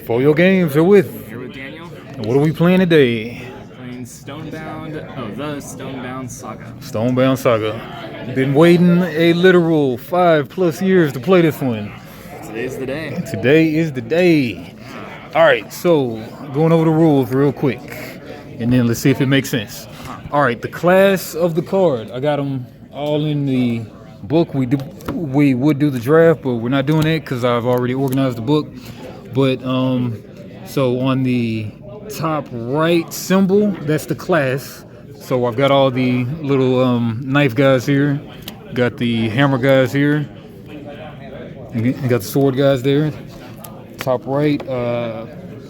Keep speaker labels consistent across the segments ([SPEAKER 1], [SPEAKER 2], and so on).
[SPEAKER 1] For your games are with.
[SPEAKER 2] Here with Daniel.
[SPEAKER 1] And what are we playing today?
[SPEAKER 2] Playing the StoneBound Saga.
[SPEAKER 1] StoneBound Saga. Been waiting a literal 5+ years to play this one.
[SPEAKER 2] Today's the day.
[SPEAKER 1] Today is the day. All right, so going over the rules real quick, and then let's see if it makes sense. All right, the class of the card. I got them all in the book. We would do the draft, but we're not doing it because I've already organized the book. But so on the top right symbol, that's the class. So I've got all the little knife guys here, got the hammer guys here, and got the sword guys there. Top right,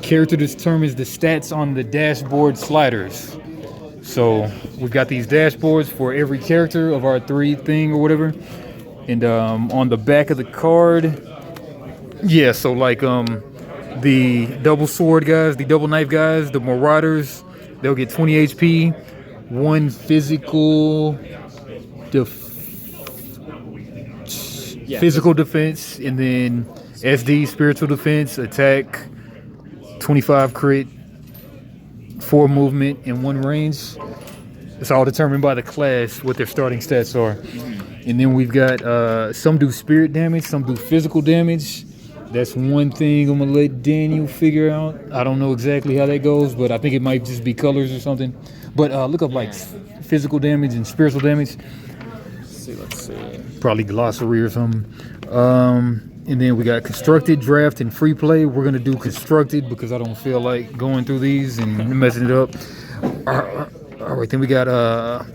[SPEAKER 1] character determines the stats on the dashboard sliders. So we've got these dashboards for every character of our 3 thing or whatever. And on the back of the card, yeah, so like the double sword guys, the double knife guys, the marauders, they'll get 20 HP, 1 physical physical defense, and then SD, spiritual defense, attack, 25 crit, 4 movement, and 1 range. It's all determined by the class, what their starting stats are. And then we've got some do spirit damage, some do physical damage. That's one thing I'm gonna let Daniel figure out. I don't know exactly how that goes, but I think it might just be colors or something. But look up like physical damage and spiritual damage.
[SPEAKER 2] Let's see.
[SPEAKER 1] Probably glossary or something. And then we got constructed, draft, and free play. We're gonna do constructed because I don't feel like going through these and messing it up. All right, then we got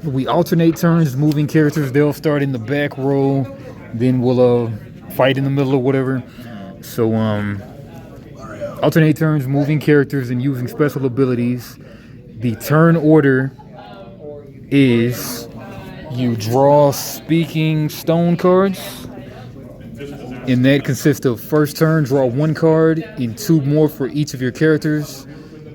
[SPEAKER 1] we alternate turns, moving characters. They'll start in the back row, then we'll fight in the middle or whatever. So alternate turns, moving characters, and using special abilities. The turn order is you draw speaking stone cards, and that consists of first turn, draw 1 card and 2 more for each of your characters.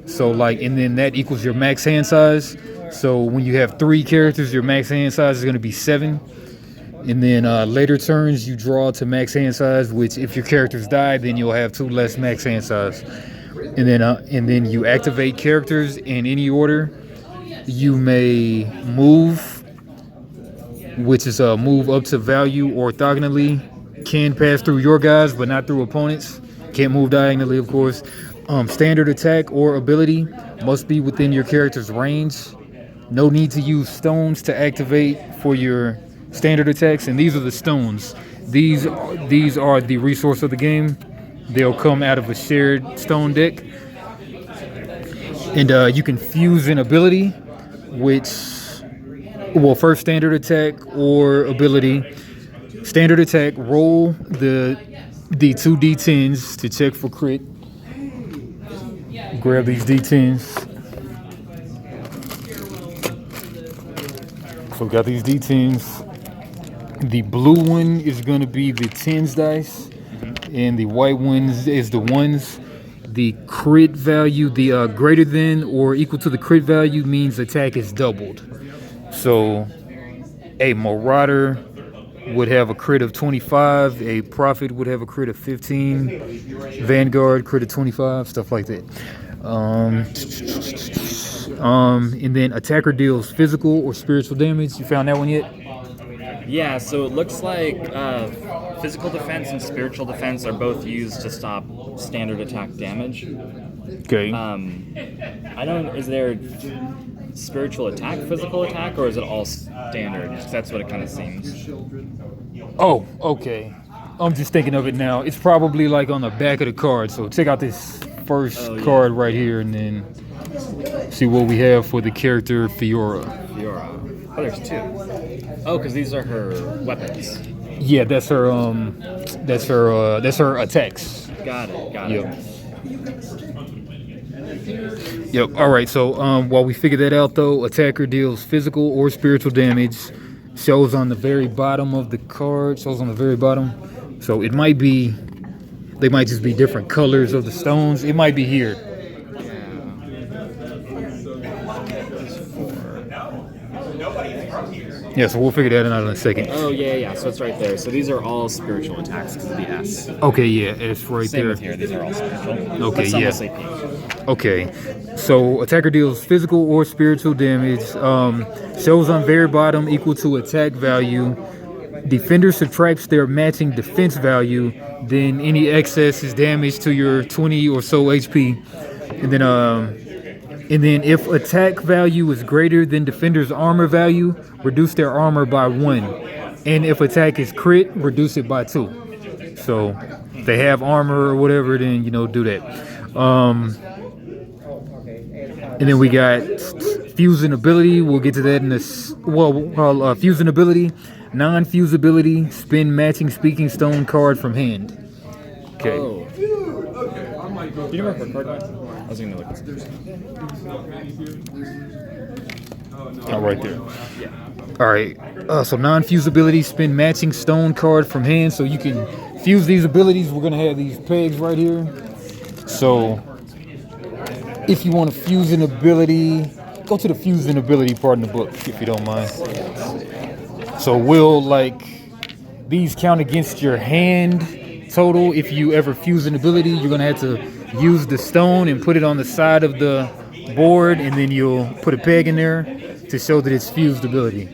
[SPEAKER 1] So like, and then that equals your max hand size. So when you have 3 characters, your max hand size is going to be 7. And then later turns, you draw to max hand size, which if your characters die, then you'll have 2 less max hand size. And then you activate characters in any order. You may move, which is a move up to value orthogonally. Can pass through your guys, but not through opponents. Can't move diagonally, of course. Standard attack or ability must be within your character's range. No need to use stones to activate for your standard attacks, and these are the stones. These are the resource of the game. They'll come out of a shared stone deck. And you can fuse an ability, which, well, first standard attack or ability. Standard attack, roll the 2 D10s to check for crit. Grab these D10s. So we got these D10s. The blue one is going to be the 10s dice, and the white ones is the 1s. The crit value, the greater than or equal to the crit value means attack is doubled. So a marauder would have a crit of 25, a prophet would have a crit of 15, vanguard crit of 25, stuff like that. And then attacker deals physical or spiritual damage. You found that one yet?
[SPEAKER 2] Yeah, so it looks like physical defense and spiritual defense are both used to stop standard attack damage.
[SPEAKER 1] Okay.
[SPEAKER 2] Is there spiritual attack, physical attack, or is it all standard? That's what it kind of seems.
[SPEAKER 1] Oh, okay. I'm just thinking of it now. It's probably like on the back of the card. So check out this first card right here, and then see what we have for the character Fiora.
[SPEAKER 2] Oh, there's 2. Oh, because these are her weapons.
[SPEAKER 1] Yeah, that's her attacks.
[SPEAKER 2] Got it.
[SPEAKER 1] Yep. All right. So while we figure that out, though, attacker deals physical or spiritual damage. Shows on the very bottom of the card. Shows on the very bottom. So it might be, they might just be different colors of the stones. It might be here. Yeah, so we'll figure that out in a second.
[SPEAKER 2] Oh, yeah. So it's right there. So these are all spiritual attacks because of the S.
[SPEAKER 1] Okay, yeah, it's right
[SPEAKER 2] Same
[SPEAKER 1] there.
[SPEAKER 2] with here. These are all spiritual.
[SPEAKER 1] Okay,
[SPEAKER 2] But some
[SPEAKER 1] yeah.
[SPEAKER 2] will say pink.
[SPEAKER 1] Okay, so attacker deals physical or spiritual damage. Shows on very bottom equal to attack value. Defender subtracts their matching defense value. Then any excess is damage to your 20 or so HP. And then if attack value is greater than defender's armor value, reduce their armor by 1. And if attack is crit, reduce it by 2. So if they have armor or whatever, then do that. And then we got fusion ability. We'll get to that in this. Well, fusion ability, non-fuse ability, spin matching speaking stone card from hand. Okay.
[SPEAKER 2] Oh. Do you know where her card went? I was gonna look.
[SPEAKER 1] Oh, right there.
[SPEAKER 2] Yeah.
[SPEAKER 1] All right. So non-fuse ability, spin matching stone card from hand. So you can fuse these abilities. We're gonna have these pegs right here. So if you want to fuse an ability, go to the fusion ability part in the book if you don't mind. So will these count against your hand total? If you ever fuse an ability, you're gonna have to use the stone and put it on the side of the board, and then you'll put a peg in there to show that it's fused ability.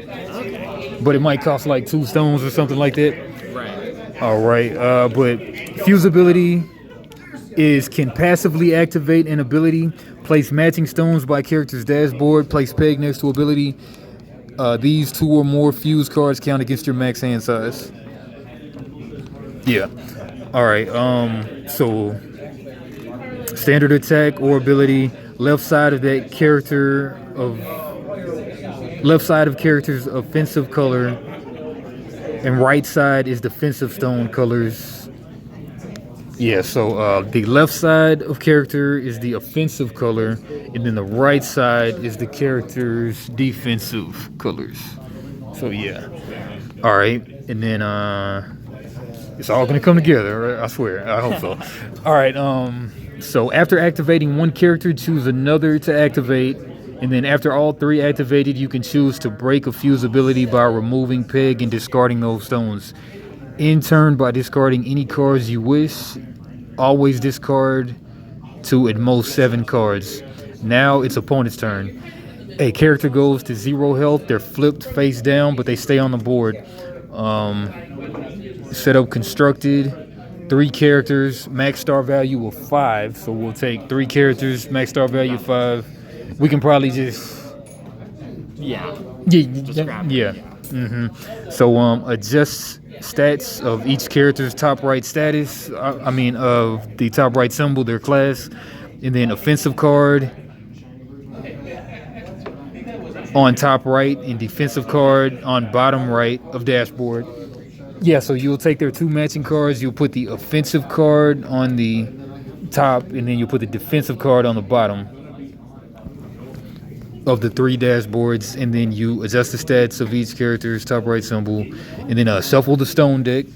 [SPEAKER 2] Okay.
[SPEAKER 1] But it might cost like 2 stones or something like that.
[SPEAKER 2] Right.
[SPEAKER 1] All right. But fuse ability can passively activate an ability. Place matching stones by character's dashboard. Place peg next to ability. These 2 or more fuse cards count against your max hand size. Yeah. All right. So standard attack or ability. Left side of character's offensive color, and right side is defensive stone colors. Yeah. So the left side of character is the offensive color, and then the right side is the character's defensive colors. So yeah. All right. And then it's all gonna come together, right? I swear. I hope so. All right. So after activating one character, choose another to activate, and then after all 3 activated, you can choose to break a fuse ability by removing peg and discarding those stones. In turn, by discarding any cards you wish, always discard 2 at most 7 cards. Now it's opponent's turn. A character goes to 0 health. They're flipped face down, but they stay on the board. Setup constructed. 3 characters, max star value of 5. So we'll take 3 characters, max star value of 5. We can probably just
[SPEAKER 2] grab
[SPEAKER 1] yeah. So adjust stats of each character's top right status. Of the top right symbol, their class, and then offensive card on top right and defensive card on bottom right of dashboard. Yeah, so you'll take their 2 matching cards, you'll put the offensive card on the top, and then you'll put the defensive card on the bottom of the 3 dashboards, and then you adjust the stats of each character's top right symbol, and then shuffle the stone deck.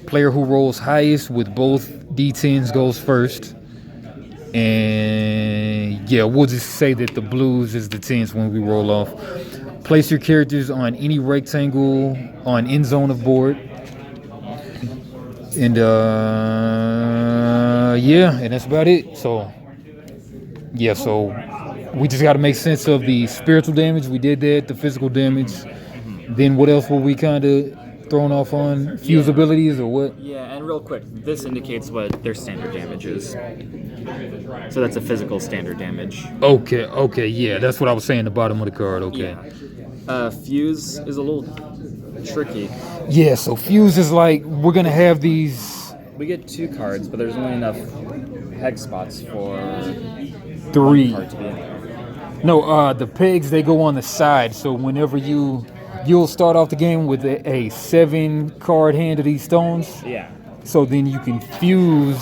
[SPEAKER 1] Player who rolls highest with both D10s goes first. And yeah, we'll just say that the blues is the 10s when we roll off. Place your characters on any rectangle on end zone of board. And and that's about it. So yeah, so we just got to make sense of the spiritual damage. We did that, the physical damage. Then what else were we kind of thrown off on? Fuse abilities or what?
[SPEAKER 2] Yeah, and real quick, this indicates what their standard damage is. So that's a physical standard damage.
[SPEAKER 1] Okay, yeah, that's what I was saying, the bottom of the card, okay.
[SPEAKER 2] Yeah. Fuse is a little tricky.
[SPEAKER 1] Yeah, so fuse is like, we're going to have these...
[SPEAKER 2] We get 2 cards, but there's only enough peg spots for
[SPEAKER 1] 3.
[SPEAKER 2] 1 card to be in there.
[SPEAKER 1] No, the pegs, they go on the side, so whenever you'll start off the game with a 7 card hand of these stones.
[SPEAKER 2] Yeah.
[SPEAKER 1] So then you can fuse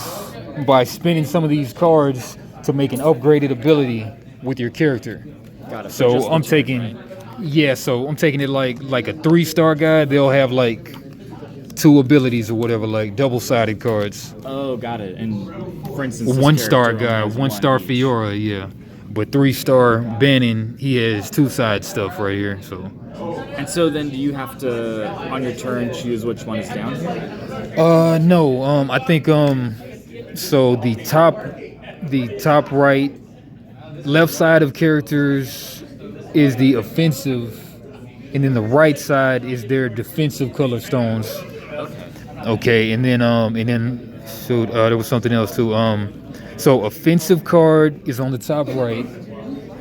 [SPEAKER 1] by spinning some of these cards to make an upgraded ability with your character.
[SPEAKER 2] Got it.
[SPEAKER 1] So I'm taking,
[SPEAKER 2] right?
[SPEAKER 1] Yeah, so I'm taking it like a 3-star guy. They'll have like 2 abilities or whatever, like double-sided cards.
[SPEAKER 2] Oh, got it. And for instance, this
[SPEAKER 1] 1-star
[SPEAKER 2] character
[SPEAKER 1] guy,
[SPEAKER 2] only has
[SPEAKER 1] 1-star
[SPEAKER 2] each.
[SPEAKER 1] Fiora, yeah. But 3-star Bannon, he has 2-side stuff right here. So.
[SPEAKER 2] And so then, do you have to on your turn choose which one is down here?
[SPEAKER 1] No. I think so the top right, left side of characters is the offensive, and then the right side is their defensive color stones. Okay, and then so there was something else too. So offensive card is on the top right,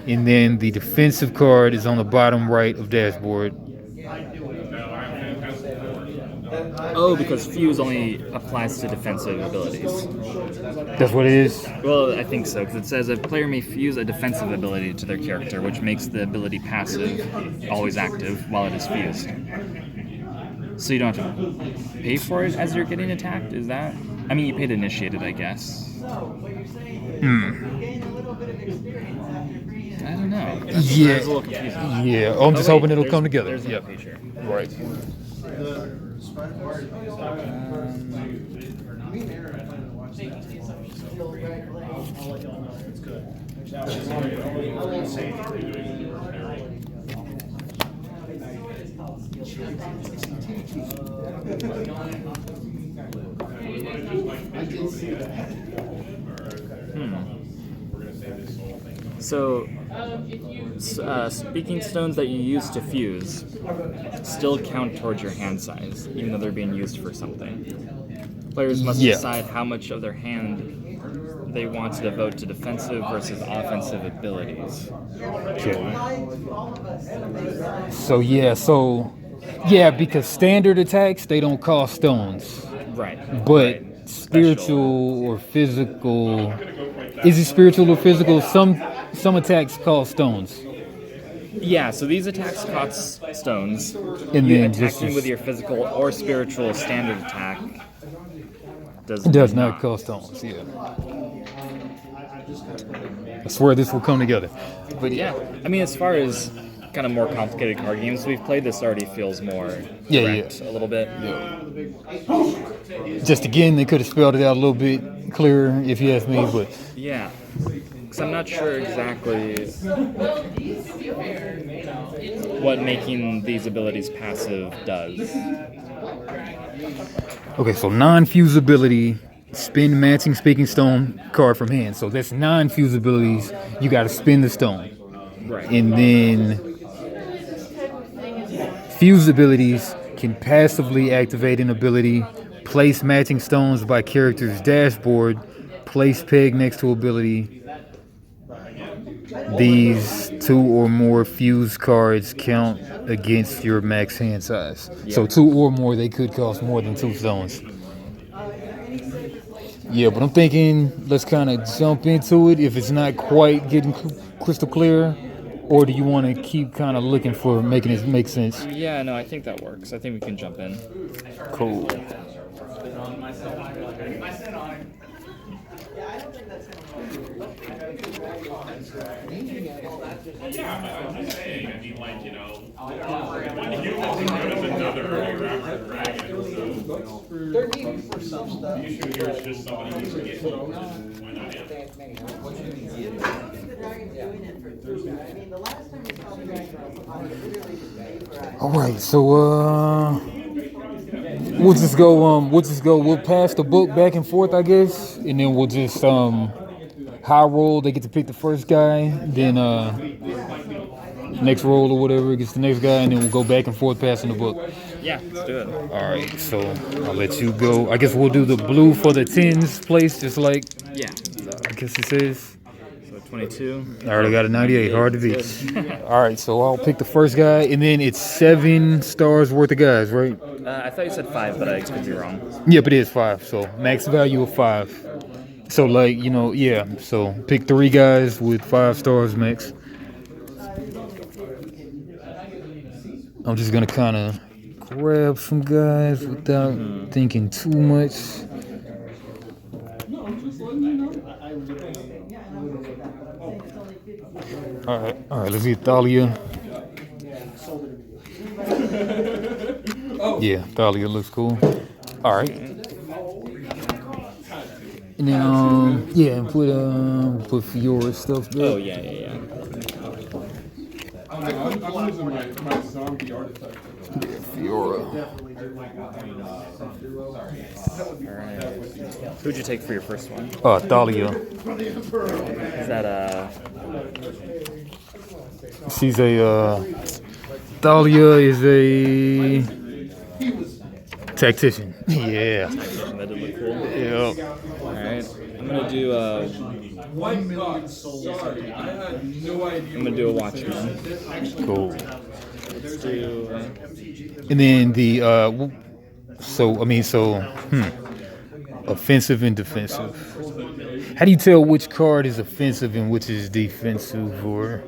[SPEAKER 1] and then the defensive card is on the bottom right of dashboard.
[SPEAKER 2] Oh, because fuse only applies to defensive abilities.
[SPEAKER 1] That's what it is?
[SPEAKER 2] Well, I think so, because it says a player may fuse a defensive ability to their character, which makes the ability passive, always active, while it is fused. So you don't have to pay for it as you're getting attacked? Is that? I mean, you pay to initiate it, I guess. I don't know. That's a little confusing.
[SPEAKER 1] Yeah. I'm just hoping it'll come together.
[SPEAKER 2] There's no page here.
[SPEAKER 1] Right.
[SPEAKER 2] So, speaking stones that you use to fuse still count towards your hand size, even though they're being used for something. Players must decide how much of their hand they want to devote to defensive versus offensive abilities.
[SPEAKER 1] Okay. So because standard attacks, they don't cost stones.
[SPEAKER 2] Right.
[SPEAKER 1] But spiritual or physical, is it spiritual or physical? Some attacks cost stones.
[SPEAKER 2] Yeah, so these attacks cost stones.
[SPEAKER 1] And
[SPEAKER 2] you
[SPEAKER 1] then
[SPEAKER 2] attacking with your physical or spiritual standard attack
[SPEAKER 1] does not cost stones. Yeah. I swear this will come together.
[SPEAKER 2] But yeah, I mean, as far as kind of more complicated card games we've played, this already feels more direct a little bit.
[SPEAKER 1] Yeah. Just again, they could have spelled it out a little bit clearer if you ask me, but
[SPEAKER 2] yeah, because I'm not sure exactly what making these abilities passive does.
[SPEAKER 1] Okay, so non-fusability, spin matching speaking stone card from hand. So that's non-fusabilities. You got to spin the stone.
[SPEAKER 2] Right.
[SPEAKER 1] And then fuse abilities can passively activate an ability, place matching stones by character's dashboard, place peg next to ability. These 2 or more fuse cards count against your max hand size. Yeah. So 2 or more, they could cost more than 2 stones. Yeah, but I'm thinking let's kind of jump into it if it's not quite getting crystal clear. Or do you want to keep kind of looking for making it make sense?
[SPEAKER 2] Yeah, no, I think that works. I think we can jump in.
[SPEAKER 1] Cool.
[SPEAKER 3] They're needed for some stuff. The issue here is just somebody needs to get
[SPEAKER 1] All right, so we'll just go. We'll pass the book back and forth, I guess, and then we'll just high roll. They get to pick the first guy, then next roll or whatever gets the next guy, and then we'll go back and forth passing the book.
[SPEAKER 2] Yeah, let's do it.
[SPEAKER 1] All right, so I'll let you go. I guess we'll do the blue for the tens place, just like I guess it says.
[SPEAKER 2] So 22.
[SPEAKER 1] I already got a 98. Hard to beat. All right, so I'll pick the first guy, and then it's 7 stars worth of guys, right?
[SPEAKER 2] I thought you said 5, but I could be wrong.
[SPEAKER 1] Yep, it is 5. So max value of 5. So So pick 3 guys with 5 stars max. I'm just gonna kind of grab some guys without thinking too much. All right, let's get Thalia. Yeah, Thalia looks cool. All right. And And then yeah, and put Fiora stuff there.
[SPEAKER 2] Oh yeah.
[SPEAKER 4] I'm using my zombie artifact.
[SPEAKER 1] Fiora.
[SPEAKER 2] Alright. Who'd you take for your first one?
[SPEAKER 1] Thalia.
[SPEAKER 2] Is that
[SPEAKER 1] She's a Thalia is a tactician. Yeah.
[SPEAKER 2] that did look cool.
[SPEAKER 1] Yeah.
[SPEAKER 2] Alright. I'm gonna do
[SPEAKER 4] 1 million souls. Sorry, I had no idea.
[SPEAKER 2] I'm gonna do a Watchman.
[SPEAKER 1] Cool.
[SPEAKER 2] Let's do
[SPEAKER 1] And then the offensive and defensive. How do you tell which card is offensive and which is defensive? Or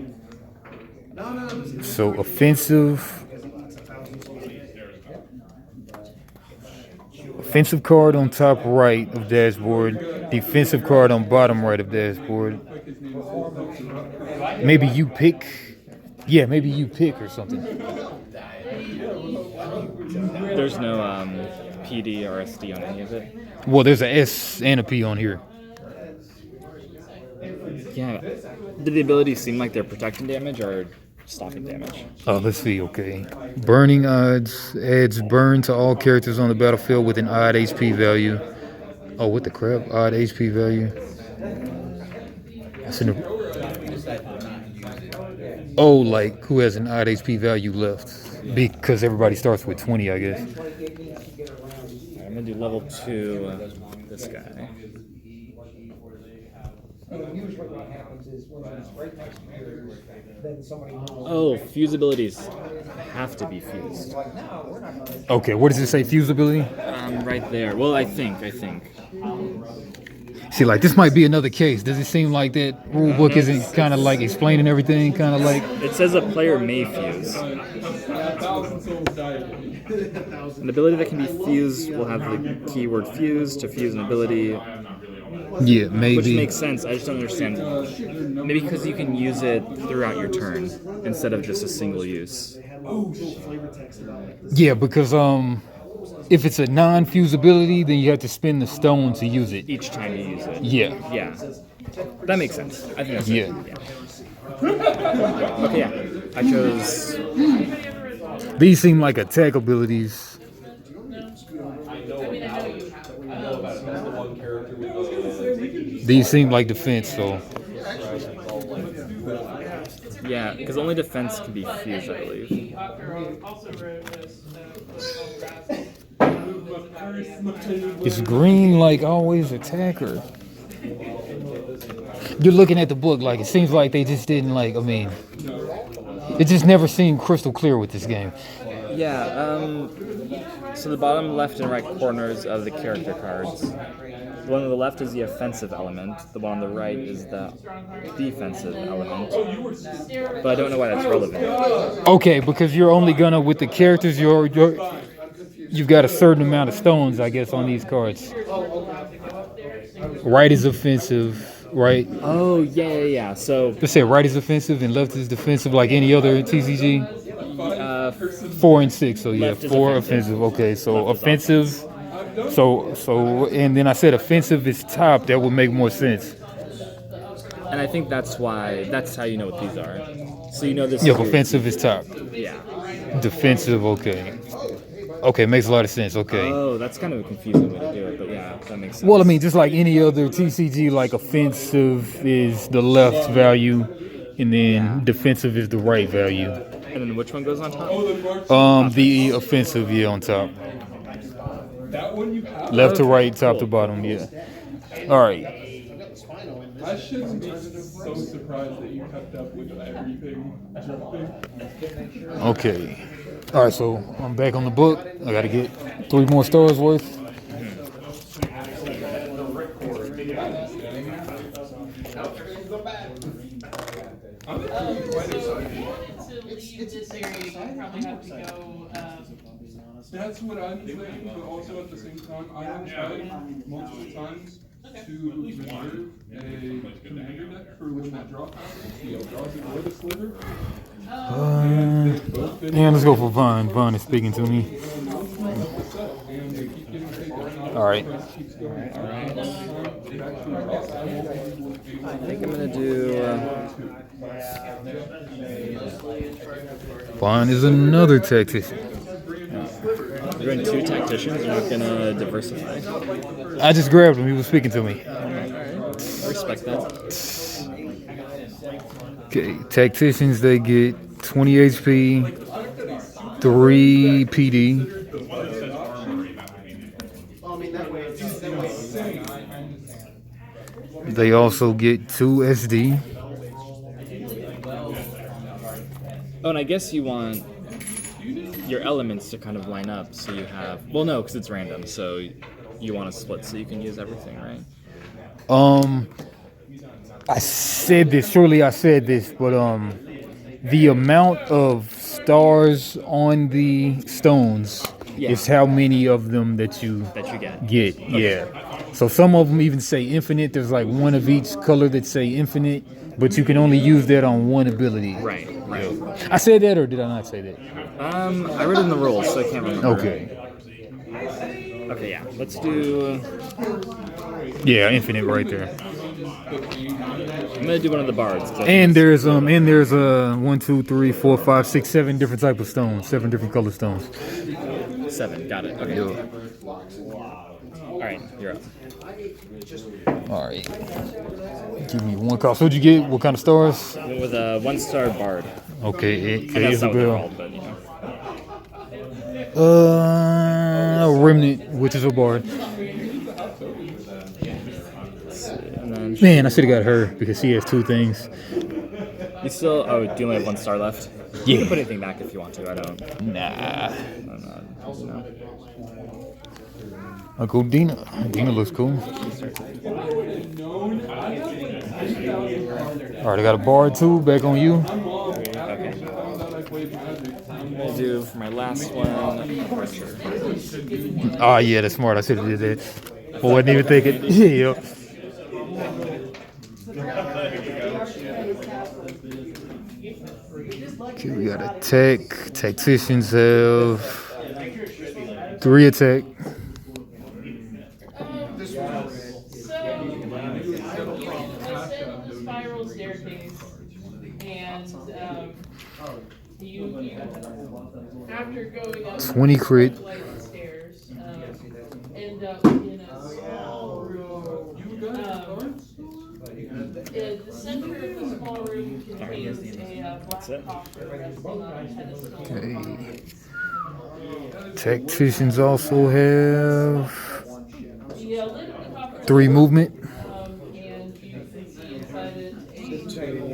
[SPEAKER 1] so offensive card on top right of dashboard, defensive card on bottom right of dashboard. Maybe you pick. Yeah, maybe you pick or something.
[SPEAKER 2] there's no PD or SD on any of it.
[SPEAKER 1] Well, there's a S and a P on here.
[SPEAKER 2] Yeah. Did the abilities seem like they're protecting damage or stopping damage?
[SPEAKER 1] Let's see, okay. Burning odds adds burn to all characters on the battlefield with an odd HP value. Oh, what the crap? Odd HP value. That's like who has an odd HP value left? Because everybody starts with 20, I guess.
[SPEAKER 2] Alright, I'm gonna do level 2. This guy.
[SPEAKER 3] Usually what happens is when it's right next to yours, then somebody knows.
[SPEAKER 2] Oh, fuse abilities have to be fused.
[SPEAKER 1] Okay, what does it say? Fusibility?
[SPEAKER 2] Right there. Well, I think.
[SPEAKER 1] See, like this might be another case. Does it seem like that rule book isn't kind of like explaining everything? Kind of like
[SPEAKER 2] It says a player may fuse.
[SPEAKER 4] 1,000 souls died.
[SPEAKER 2] An ability that can be fused will have the keyword fuse to fuse an ability,
[SPEAKER 1] yeah, maybe.
[SPEAKER 2] which makes sense. I just don't understand. Maybe because you can use it throughout your turn instead of just a single use.
[SPEAKER 1] Yeah, because if it's a non-fusibility, then you have to spend the stone to use it.
[SPEAKER 2] Each time you use it.
[SPEAKER 1] Yeah.
[SPEAKER 2] Yeah. That makes sense. I think that's
[SPEAKER 1] Yeah.
[SPEAKER 2] Okay, yeah. I chose.
[SPEAKER 1] These seem like attack abilities. These seem like defense, so.
[SPEAKER 2] Yeah, because only defense can be fused, I believe.
[SPEAKER 1] Is green like always attacker? You're looking at the book like it seems like they just didn't like. I mean, it just never seemed crystal clear with this game.
[SPEAKER 2] Yeah, so the bottom left and right corners of the character cards. The one on the left is the offensive element. The one on the right is the defensive element. But I don't know why that's relevant.
[SPEAKER 1] Okay, because you're only gonna with the characters. You've got a certain amount of stones, I guess, on these cards. Right is offensive, right?
[SPEAKER 2] Oh, yeah. So,
[SPEAKER 1] Let's say right is offensive and left is defensive, like any other TCG. 4 and 6, so yeah,
[SPEAKER 2] Left is
[SPEAKER 1] 4
[SPEAKER 2] offensive.
[SPEAKER 1] offensive. Okay, so
[SPEAKER 2] Left is
[SPEAKER 1] offensive. So, and then I said offensive is top. That would make more sense.
[SPEAKER 2] and I think that's how you know what these are. So you know this.
[SPEAKER 1] Yeah,
[SPEAKER 2] is your-
[SPEAKER 1] offensive is top.
[SPEAKER 2] Yeah.
[SPEAKER 1] Defensive, okay. Okay, makes a lot of sense. Okay.
[SPEAKER 2] Oh, that's kind of a confusing way to do it, but yeah, that makes sense.
[SPEAKER 1] Well, I mean, just like any other TCG, like offensive is the left value, and then defensive is the right value.
[SPEAKER 2] And then which one goes on top?
[SPEAKER 1] The offensive, yeah, on top.
[SPEAKER 4] That one you have.
[SPEAKER 1] Left to right, top to bottom, yeah. All right.
[SPEAKER 4] I shouldn't be so surprised that you kept up with everything jumping.
[SPEAKER 1] Okay. All right, so I'm back on the book. I got to get 3 more stars worth.
[SPEAKER 4] I'm actually quite excited.
[SPEAKER 5] To leave this area, you probably have to go.
[SPEAKER 4] That's what I'm thinking, but also at the same time, I have tried multiple times to reserve a commander deck for when that draw happens. The draws it or the sliver.
[SPEAKER 1] Yeah, let's go for Vaughn. Vaughn is speaking to me.
[SPEAKER 4] And they keep getting taken.
[SPEAKER 1] All right.
[SPEAKER 4] Price keeps going up. actual cost, I won't be able to.
[SPEAKER 2] I think I'm gonna do.
[SPEAKER 1] Fine is another tactician.
[SPEAKER 2] You're doing 2 tacticians. You're not gonna diversify.
[SPEAKER 1] I just grabbed him. He was speaking to me.
[SPEAKER 2] I respect that.
[SPEAKER 1] Okay, tacticians, they get 20 HP, 3 PD. They also get 2 SD.
[SPEAKER 2] Oh, and I guess you want your elements to kind of line up so you have. Well, no, because it's random. So you want to split so you can use everything, right?
[SPEAKER 1] I said this, surely I said this, but the amount of stars on the stones is how many of them that you
[SPEAKER 2] get.
[SPEAKER 1] Yeah. So some of them even say infinite. There's like one of each color that say infinite, but you can only use that on one ability.
[SPEAKER 2] Right.
[SPEAKER 1] I said that, or did I not say that?
[SPEAKER 2] I read it in the rules, so I can't remember.
[SPEAKER 1] Okay.
[SPEAKER 2] Okay, yeah. Let's do.
[SPEAKER 1] Yeah, infinite right there.
[SPEAKER 2] I'm gonna do one of the bards.
[SPEAKER 1] And there's 1, 2, 3, 4, 5, 6, 7 different type of stones, 7 different color stones.
[SPEAKER 2] 7. Got it. Okay. All right, you're up.
[SPEAKER 1] All right. Give me 1 call. So what'd you get? What kind of stars?
[SPEAKER 2] With a 1-star bard.
[SPEAKER 1] Okay,
[SPEAKER 2] That's not what they're
[SPEAKER 1] Isabel.
[SPEAKER 2] called, but you know.
[SPEAKER 1] Remnant, which is a bard.
[SPEAKER 2] And then
[SPEAKER 1] Man, I should have got her because she has 2 things.
[SPEAKER 2] you still. Oh, do you only have 1 star left?
[SPEAKER 1] Yeah.
[SPEAKER 2] You can put anything back if you want to. I don't.
[SPEAKER 1] Nah.
[SPEAKER 2] No.
[SPEAKER 1] I'll go Dina. Dina looks cool. Alright, I got a bard too. Back on you.
[SPEAKER 2] Okay. I'm gonna do for my last one. Archer.
[SPEAKER 1] Oh yeah, that's smart. I should have did that. I wasn't even thinking. Yeah. Okay, we got attack. Tacticians have 3 attack.
[SPEAKER 5] The spiral staircase, and you after going up
[SPEAKER 1] 20 crit.
[SPEAKER 5] the flight of stairs, end up in a small room. The center of the small room contains a black coffer resting on a pedestal.
[SPEAKER 1] Okay. Tacticians also have
[SPEAKER 5] The lid of the coffer
[SPEAKER 1] 3 movement.
[SPEAKER 5] and you can see inside it a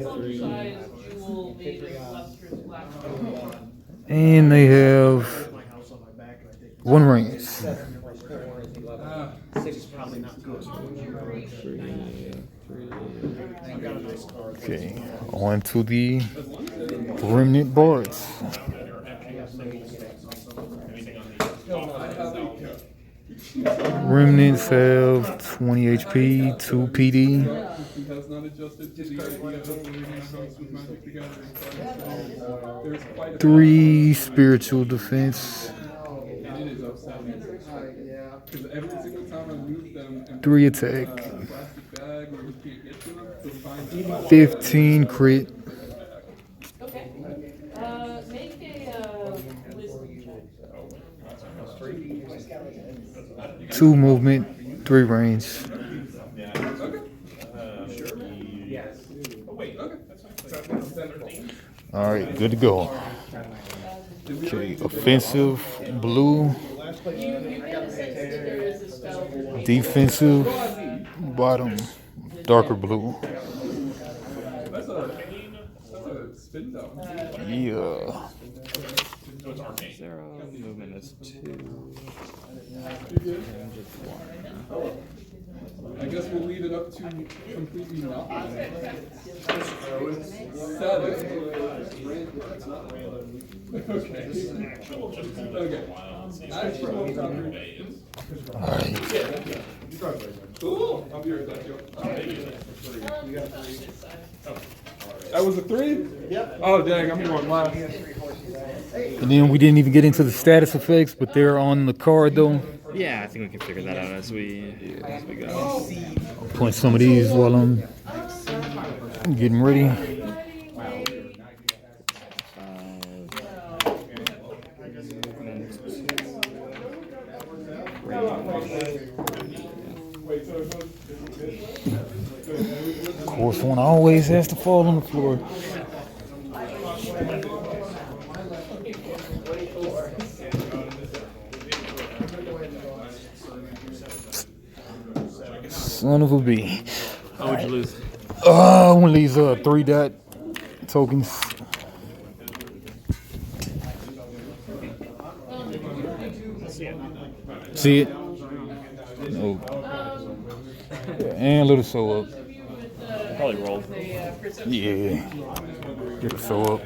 [SPEAKER 5] full-size jewel made of lustrous black gold.
[SPEAKER 1] And they have 1 range. Okay, on to the remnant bards. Remnants have 20 HP, 2 PD.
[SPEAKER 4] He has not adjusted to the idea of living in a house with Magic the Gathering cards. There's quite a
[SPEAKER 1] 3 spiritual defense.
[SPEAKER 4] It is upsetting. Because every single time I move them and
[SPEAKER 1] 3 attack.
[SPEAKER 4] plastic bag where he can't get to them, he'll find them.
[SPEAKER 1] 15 crit.
[SPEAKER 5] Okay. Make a wisdom check.
[SPEAKER 1] 2 movement, 3 range. Alright, good to go. Okay, offensive, blue.
[SPEAKER 5] You get a sense that there is a spell.
[SPEAKER 1] Defensive, bottom, darker blue.
[SPEAKER 4] That's a spin down.
[SPEAKER 1] Yeah.
[SPEAKER 2] 0. Movement is 2.
[SPEAKER 4] I guess we'll leave it up to completely nothing. 7. Okay. Actual coverage.
[SPEAKER 1] Alright.
[SPEAKER 4] Cool. I'll be right back, Joe. That was a 3? Yep. Oh, dang, I'm going last.
[SPEAKER 1] And then we didn't even get into the status effects, but they're on the card though.
[SPEAKER 2] Yeah, I think we can figure that out as we go.
[SPEAKER 1] Point some of these while I'm getting ready. Of course, one always has to fall on the floor. Son of a bee.
[SPEAKER 2] Oh, would you lose?
[SPEAKER 1] One of these 3-dot tokens. See it? No. And let it sew up.
[SPEAKER 2] Probably rolled.
[SPEAKER 1] Yeah. Get it sew up.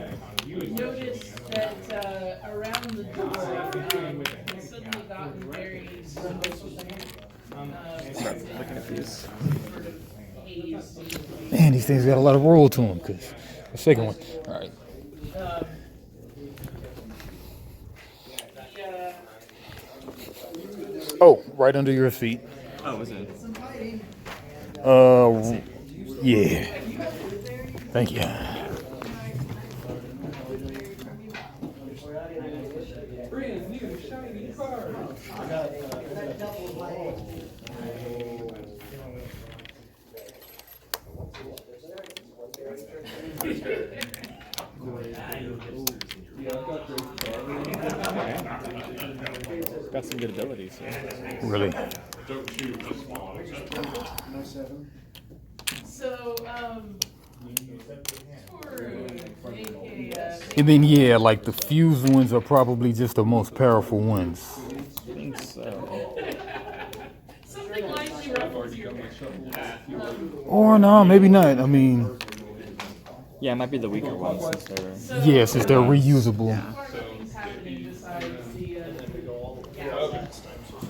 [SPEAKER 5] Notice that around the door, it's suddenly gotten very
[SPEAKER 2] Looking at these.
[SPEAKER 1] Man, these things got a lot of roll to them. Cause the second one. All right. Oh, right under your feet.
[SPEAKER 2] Oh, is it?
[SPEAKER 1] Yeah. Thank you.
[SPEAKER 4] Brand new shiny card.
[SPEAKER 2] Got some good abilities here.
[SPEAKER 1] Really.
[SPEAKER 5] So,
[SPEAKER 1] And then yeah, like the fused ones are probably just the most powerful ones.
[SPEAKER 2] I think so.
[SPEAKER 5] something lightly ruffles your hair.
[SPEAKER 1] Or no, maybe not. I mean,
[SPEAKER 2] Yeah, it might be the weaker ones since they're.
[SPEAKER 1] yeah, since they're reusable.
[SPEAKER 5] Things happening besides the,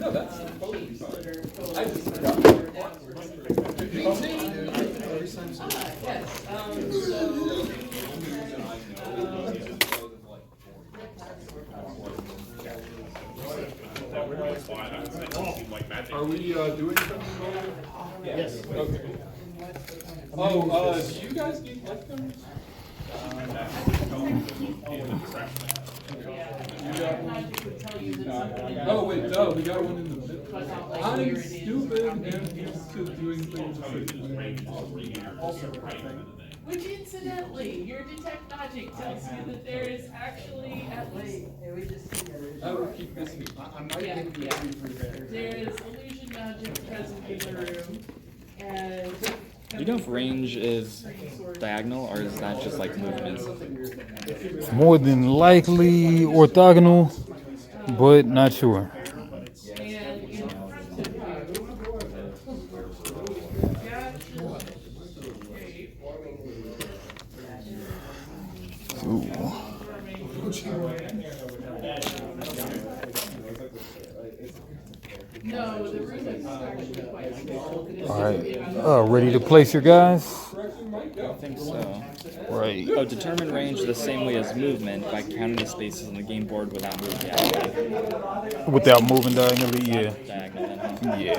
[SPEAKER 4] No, that's totally fine. I just forgot. Are we doing something? Yes. Okay. Oh, do you guys need leftovers? Oh wait, no, we got one in the middle. I'm stupid and used to doing things
[SPEAKER 5] which incidentally, your detect magic tells you that there is actually at least,
[SPEAKER 4] I will keep this.
[SPEAKER 5] yeah, there is illusion magic present in the room, and.
[SPEAKER 2] Do you know if range is diagonal or is that just like movement?
[SPEAKER 1] It's more than likely orthogonal, but not sure.
[SPEAKER 5] And in front of you, no, the room is actually quite small.
[SPEAKER 1] All right. Ready to place your guys?
[SPEAKER 2] I think so.
[SPEAKER 1] Right.
[SPEAKER 2] Oh, determine range the same way as movement by counting the spaces on the game board without moving diagonally.
[SPEAKER 1] Without moving diagonally, yeah.
[SPEAKER 2] Diagonal.
[SPEAKER 1] Yeah.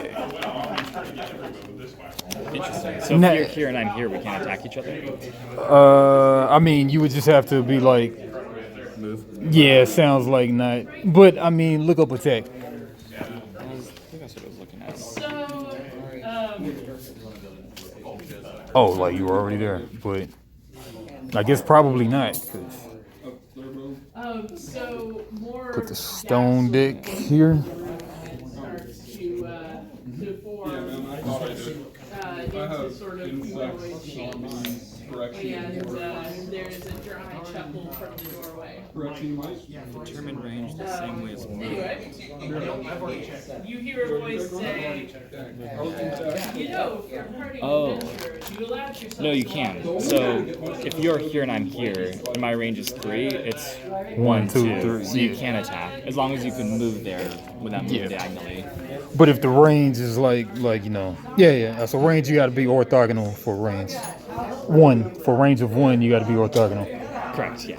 [SPEAKER 2] Interesting. So
[SPEAKER 1] Nah.
[SPEAKER 2] if you're here and I'm here, we can't attack each other?
[SPEAKER 1] I mean, you would just have to be like,
[SPEAKER 2] Move.
[SPEAKER 1] yeah, sounds like not. But I mean, look up attack.
[SPEAKER 2] I think that's what I was looking at.
[SPEAKER 5] So,
[SPEAKER 1] Oh, like you were already there, but I guess probably not. 'Cause
[SPEAKER 5] so more.
[SPEAKER 1] put the stone deck here.
[SPEAKER 5] Starts to form into sort of humanoid shapes. And there's a dry chuckle from the doorway.
[SPEAKER 2] Determine range the same way as movement.
[SPEAKER 5] Anyway, you hear a voice say, you know, from parting
[SPEAKER 2] Oh.
[SPEAKER 5] adventurers, you allowed yourself
[SPEAKER 2] No, you
[SPEAKER 5] to
[SPEAKER 2] can't.
[SPEAKER 5] walk
[SPEAKER 2] So if you're here and I'm here, and my range is 3, it's
[SPEAKER 1] 1, 2,
[SPEAKER 2] 2.
[SPEAKER 1] 3.
[SPEAKER 2] So you can attack as long as you can move there without moving
[SPEAKER 1] Yeah.
[SPEAKER 2] diagonally.
[SPEAKER 1] But if the range is like you know, yeah. So range, you got to be orthogonal for range. 1 for range of 1, you got to be orthogonal.
[SPEAKER 2] Correct. Yeah.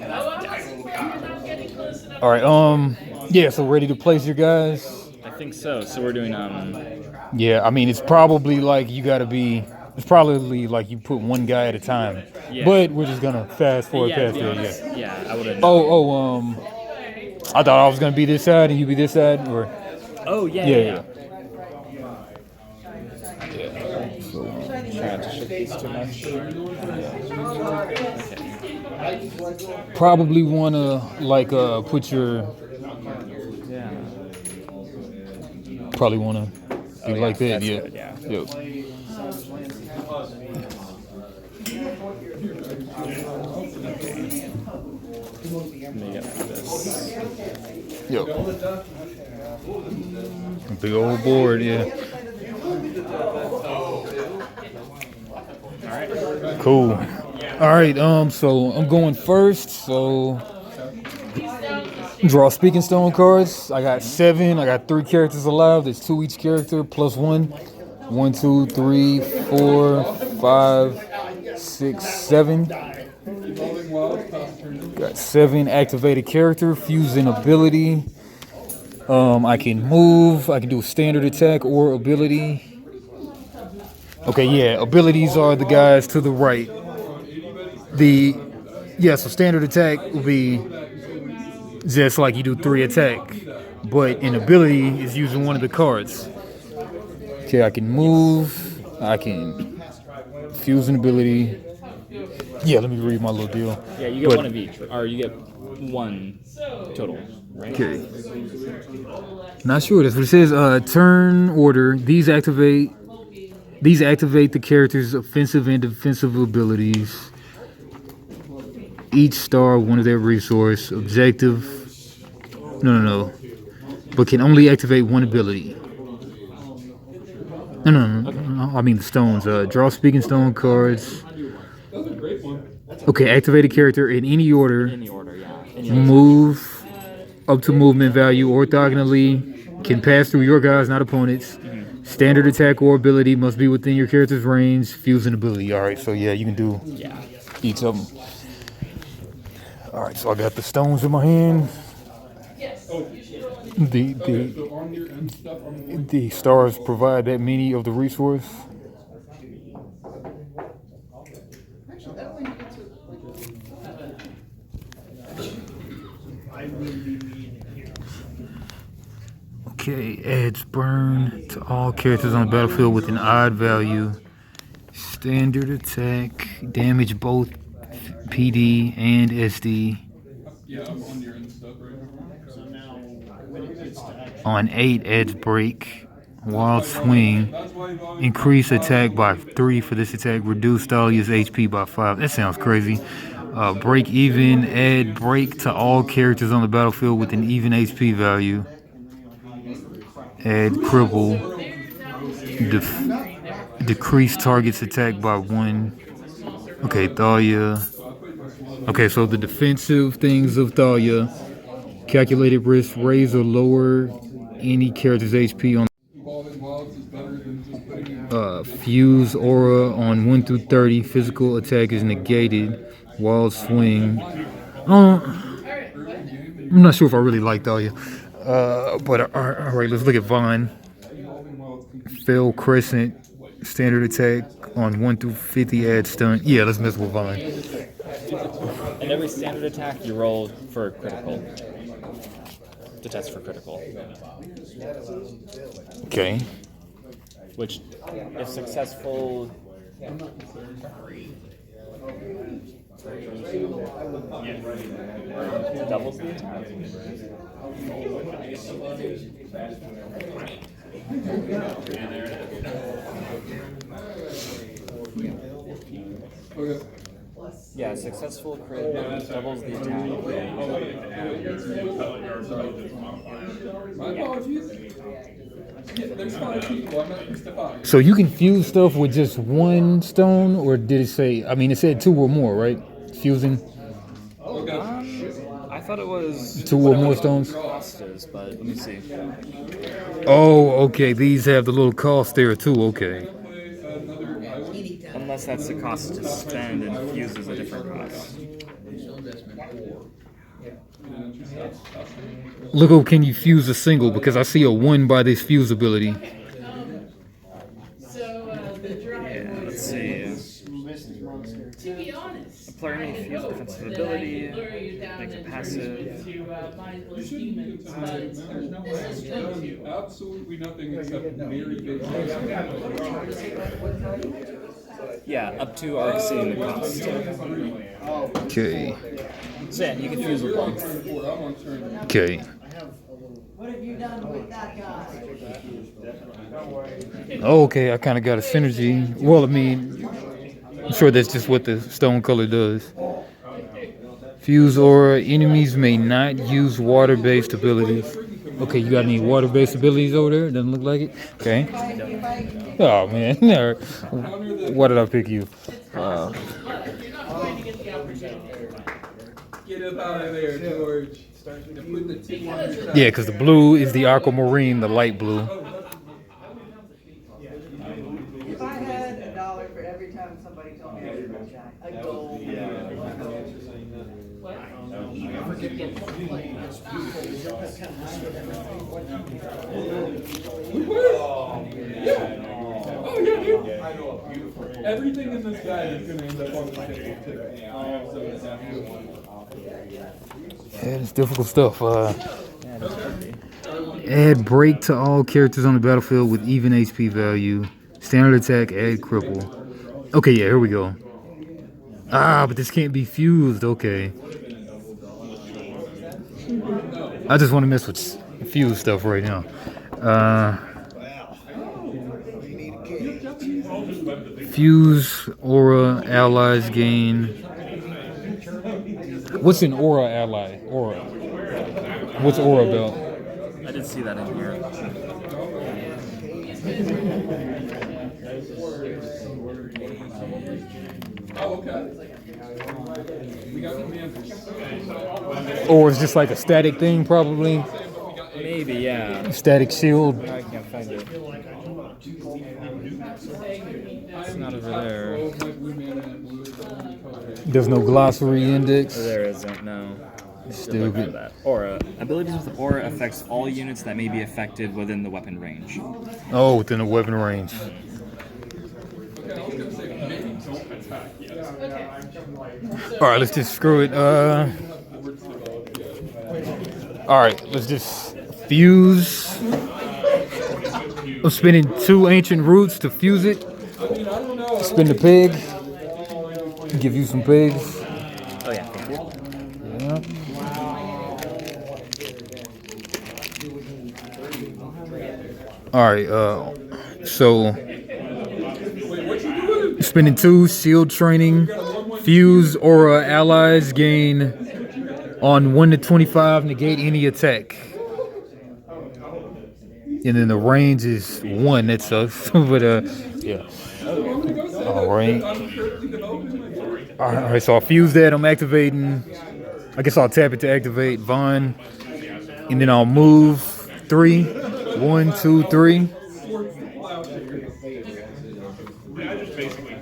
[SPEAKER 5] Oh, I wasn't planning on getting close enough.
[SPEAKER 1] All right. Yeah. So ready to place your guys?
[SPEAKER 2] I think so. So we're doing
[SPEAKER 1] Yeah, I mean, it's probably like you gotta be. It's probably like you put one guy at a time.
[SPEAKER 2] Yeah.
[SPEAKER 1] But we're just gonna fast forward
[SPEAKER 2] yeah, to
[SPEAKER 1] past
[SPEAKER 2] be
[SPEAKER 1] that.
[SPEAKER 2] honest,
[SPEAKER 1] Yeah.
[SPEAKER 2] yeah, I would have.
[SPEAKER 1] I thought I was gonna be this side and you be this side, or
[SPEAKER 2] Oh yeah,
[SPEAKER 1] yeah,
[SPEAKER 2] yeah.
[SPEAKER 6] Try not to shift these too much.
[SPEAKER 1] probably wanna like put your.
[SPEAKER 2] Yeah.
[SPEAKER 1] Probably wanna do
[SPEAKER 2] yeah,
[SPEAKER 1] like that.
[SPEAKER 2] that's
[SPEAKER 1] Yeah.
[SPEAKER 2] good, yeah.
[SPEAKER 1] Yep.
[SPEAKER 6] Let me get this.
[SPEAKER 1] Yep. A big old board, yeah. Cool. All right, so I'm going first. So draw speaking stone cards. I got 7. I got 3 characters alive. There's 2 each character plus 1. 1, 2, 3, 4, 5, 6, 7.
[SPEAKER 4] Evolving Wilds, pass turn.
[SPEAKER 1] Got 7 activated character, fusing ability. I can move. I can do a standard attack or ability. Okay, yeah, abilities are the guys to the right. So standard attack will be just like you do 3 attack, but an ability is using one of the cards. Okay, I can move. I can fuse an ability. Yeah, let me read my little deal.
[SPEAKER 2] Yeah, you get one of each, or you get 1 total, right?
[SPEAKER 1] Okay. Not sure. That's what it says. Turn order. These activate the character's offensive and defensive abilities. Each star one of their resource. Objective. No. But can only activate one ability. No. I mean the stones. Draw speaking stone cards.
[SPEAKER 4] That's a great one.
[SPEAKER 1] Okay, activate a character in any order.
[SPEAKER 2] In the order, yeah. In your
[SPEAKER 1] Move up to movement value orthogonally. Can pass through your guys, not opponents. Standard attack or ability must be within your character's range. Fuse an ability. All right, so yeah, you can do
[SPEAKER 2] yeah.
[SPEAKER 1] each of them. All right, so I got the stones in my hand. The
[SPEAKER 4] So on your end stuff, on
[SPEAKER 1] the stars provide that many of the resource. Okay, adds burn to all characters on the battlefield with an odd value. Standard attack, damage both PD and SD.
[SPEAKER 4] yeah, I'm on your end stuff right now.
[SPEAKER 1] On 8, adds break. Wild swing.
[SPEAKER 4] That's why evolving
[SPEAKER 1] Increase attack by 3 for this attack. Reduce Thalia's HP by 5. That sounds crazy. Break even. Add break to all characters on the battlefield with an even HP value. Add cripple. Decrease target's attack by 1. Okay, Thalia. Okay, so the defensive things of Thalia. Calculated risk, raise or lower any character's HP on.
[SPEAKER 4] Evolving Wilds is better than just putting in.
[SPEAKER 1] Fuse aura on 1 through 30. Physical attack is negated. Wild swing. I'm not sure if I really like Thalia. But all right, let's look at Vaughn.
[SPEAKER 4] Evolving Wilds can
[SPEAKER 1] Fell Crescent. Standard attack on 1 through 50. Add stun. Yeah, let's mess with Vaughn.
[SPEAKER 2] And every standard attack you roll for critical. To test for critical.
[SPEAKER 1] Okay.
[SPEAKER 2] Which, if successful, doubles the attack.
[SPEAKER 4] Okay.
[SPEAKER 2] Yeah, successful crit doubles the attack.
[SPEAKER 4] My apologies. Yeah, there's 5 people. I meant Mr. 5.
[SPEAKER 1] So you can fuse stuff with just 1 stone, or did it say? I mean, it said 2 or more, right? Fusing
[SPEAKER 4] Okay.
[SPEAKER 2] I thought it was
[SPEAKER 1] 2 or more stones.
[SPEAKER 2] Costas, but let me see.
[SPEAKER 1] Oh, okay. These have the little cost there too. Okay.
[SPEAKER 4] Play another island.
[SPEAKER 2] Unless that's the cost to spend and fuse is a different cost.
[SPEAKER 1] Look up, can you fuse a single? Because I see a 1 by this fuse ability.
[SPEAKER 2] Yeah, let's see.
[SPEAKER 5] To be honest,
[SPEAKER 2] A player may fuse a defensive ability,
[SPEAKER 5] lure you down
[SPEAKER 2] make it
[SPEAKER 5] and
[SPEAKER 2] passive.
[SPEAKER 5] to mindless demons, but this is true.
[SPEAKER 4] Absolutely nothing except very basic.
[SPEAKER 2] Yeah, up to or exceeding the cost.
[SPEAKER 1] Okay.
[SPEAKER 2] So yeah, you can fuse with one.
[SPEAKER 4] I'm on turn.
[SPEAKER 1] Okay.
[SPEAKER 7] What have you done with that guy?
[SPEAKER 1] Okay, I kind of got a synergy. Well, I mean, I'm sure that's just what the stone color does. Fuse aura. Enemies may not use water-based abilities. Okay, you got any water-based abilities over there? Doesn't look like it. Okay. Oh man, why did I pick you?
[SPEAKER 5] You're not going to get the opportunity.
[SPEAKER 4] Get up out of there, George. And put the T on your side.
[SPEAKER 1] Yeah, because the blue is the aquamarine, the light blue.
[SPEAKER 7] If I had $1 for every time somebody told me a gold.
[SPEAKER 4] Oh yeah, dude. Everything in this guy is gonna end up on the table too.
[SPEAKER 1] Yeah, it's difficult stuff. Add break to all characters on the battlefield with even HP value. Standard attack, add cripple. Okay, yeah, here we go. Ah, but this can't be fused. Okay. I just want to mess with fuse stuff right now. Fuse aura allies gain. What's an aura ally? Aura. What's aura about?
[SPEAKER 2] I did see that in here.
[SPEAKER 4] Oh, okay. We got commanders.
[SPEAKER 1] Or it's just like a static thing, probably.
[SPEAKER 2] Maybe, yeah.
[SPEAKER 1] Static shield.
[SPEAKER 2] I can't find it. It's not over there.
[SPEAKER 4] Oh, my blue mana and blue is the only color.
[SPEAKER 1] There's no glossary index.
[SPEAKER 2] There isn't, no.
[SPEAKER 1] Stupid.
[SPEAKER 2] That. Aura. Abilities with aura affects all units that may be affected within the weapon range.
[SPEAKER 1] Oh, within the weapon range.
[SPEAKER 4] Okay, I was gonna say maybe don't attack yet.
[SPEAKER 1] All right, let's just screw it. All right, let's just fuse. I'm spinning 2 ancient roots to fuse it. Spin the pig. Give you some pigs.
[SPEAKER 2] Oh yeah, thank you.
[SPEAKER 1] Yeah. All right, so spinning 2 shield training, fuse aura allies gain on 1 to 25, negate any attack. And then the range is 1. That sucks, but yeah. All right. All right, so I'll fuse that. I'm activating. I guess I'll tap it to activate Vaughn, and then I'll move 3. 1, 2, 3.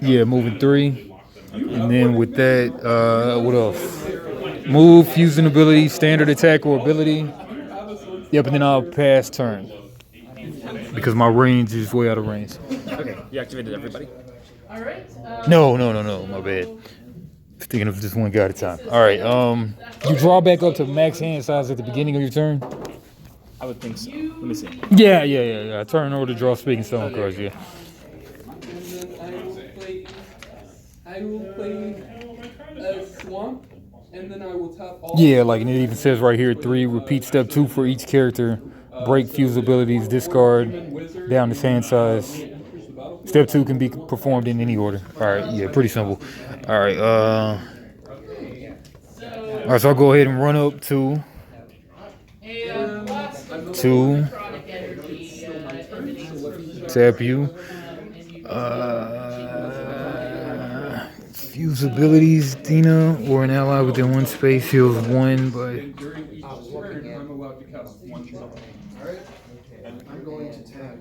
[SPEAKER 1] Yeah, moving 3. And then with that, what else? Move, fusing ability, standard attack or ability. Yep, and then I'll pass turn. Because my range is way out of range.
[SPEAKER 2] Okay, you activated everybody?
[SPEAKER 5] Alright.
[SPEAKER 1] No, my bad. Thinking of just one guy at a time. All right, you draw back up to max hand size at the beginning of your turn?
[SPEAKER 2] I would think so. Let me see.
[SPEAKER 1] Yeah. Turn order, draw speaking stone cards, yeah.
[SPEAKER 4] And then I will play a swamp, and then I will tap all.
[SPEAKER 1] Yeah, like, and it even says right here, 3, repeat step 2 for each character. Break fuse abilities, discard, down to hand size. Step 2 can be performed in any order. All right, yeah, pretty simple. All right, so I'll go ahead and run up to 2. Tap you. Fuse abilities, Dina, or an ally within 1 space heals 1, but
[SPEAKER 4] During each turn, I'm allowed to cast 1 spell.
[SPEAKER 3] Alright, I'm going to tag,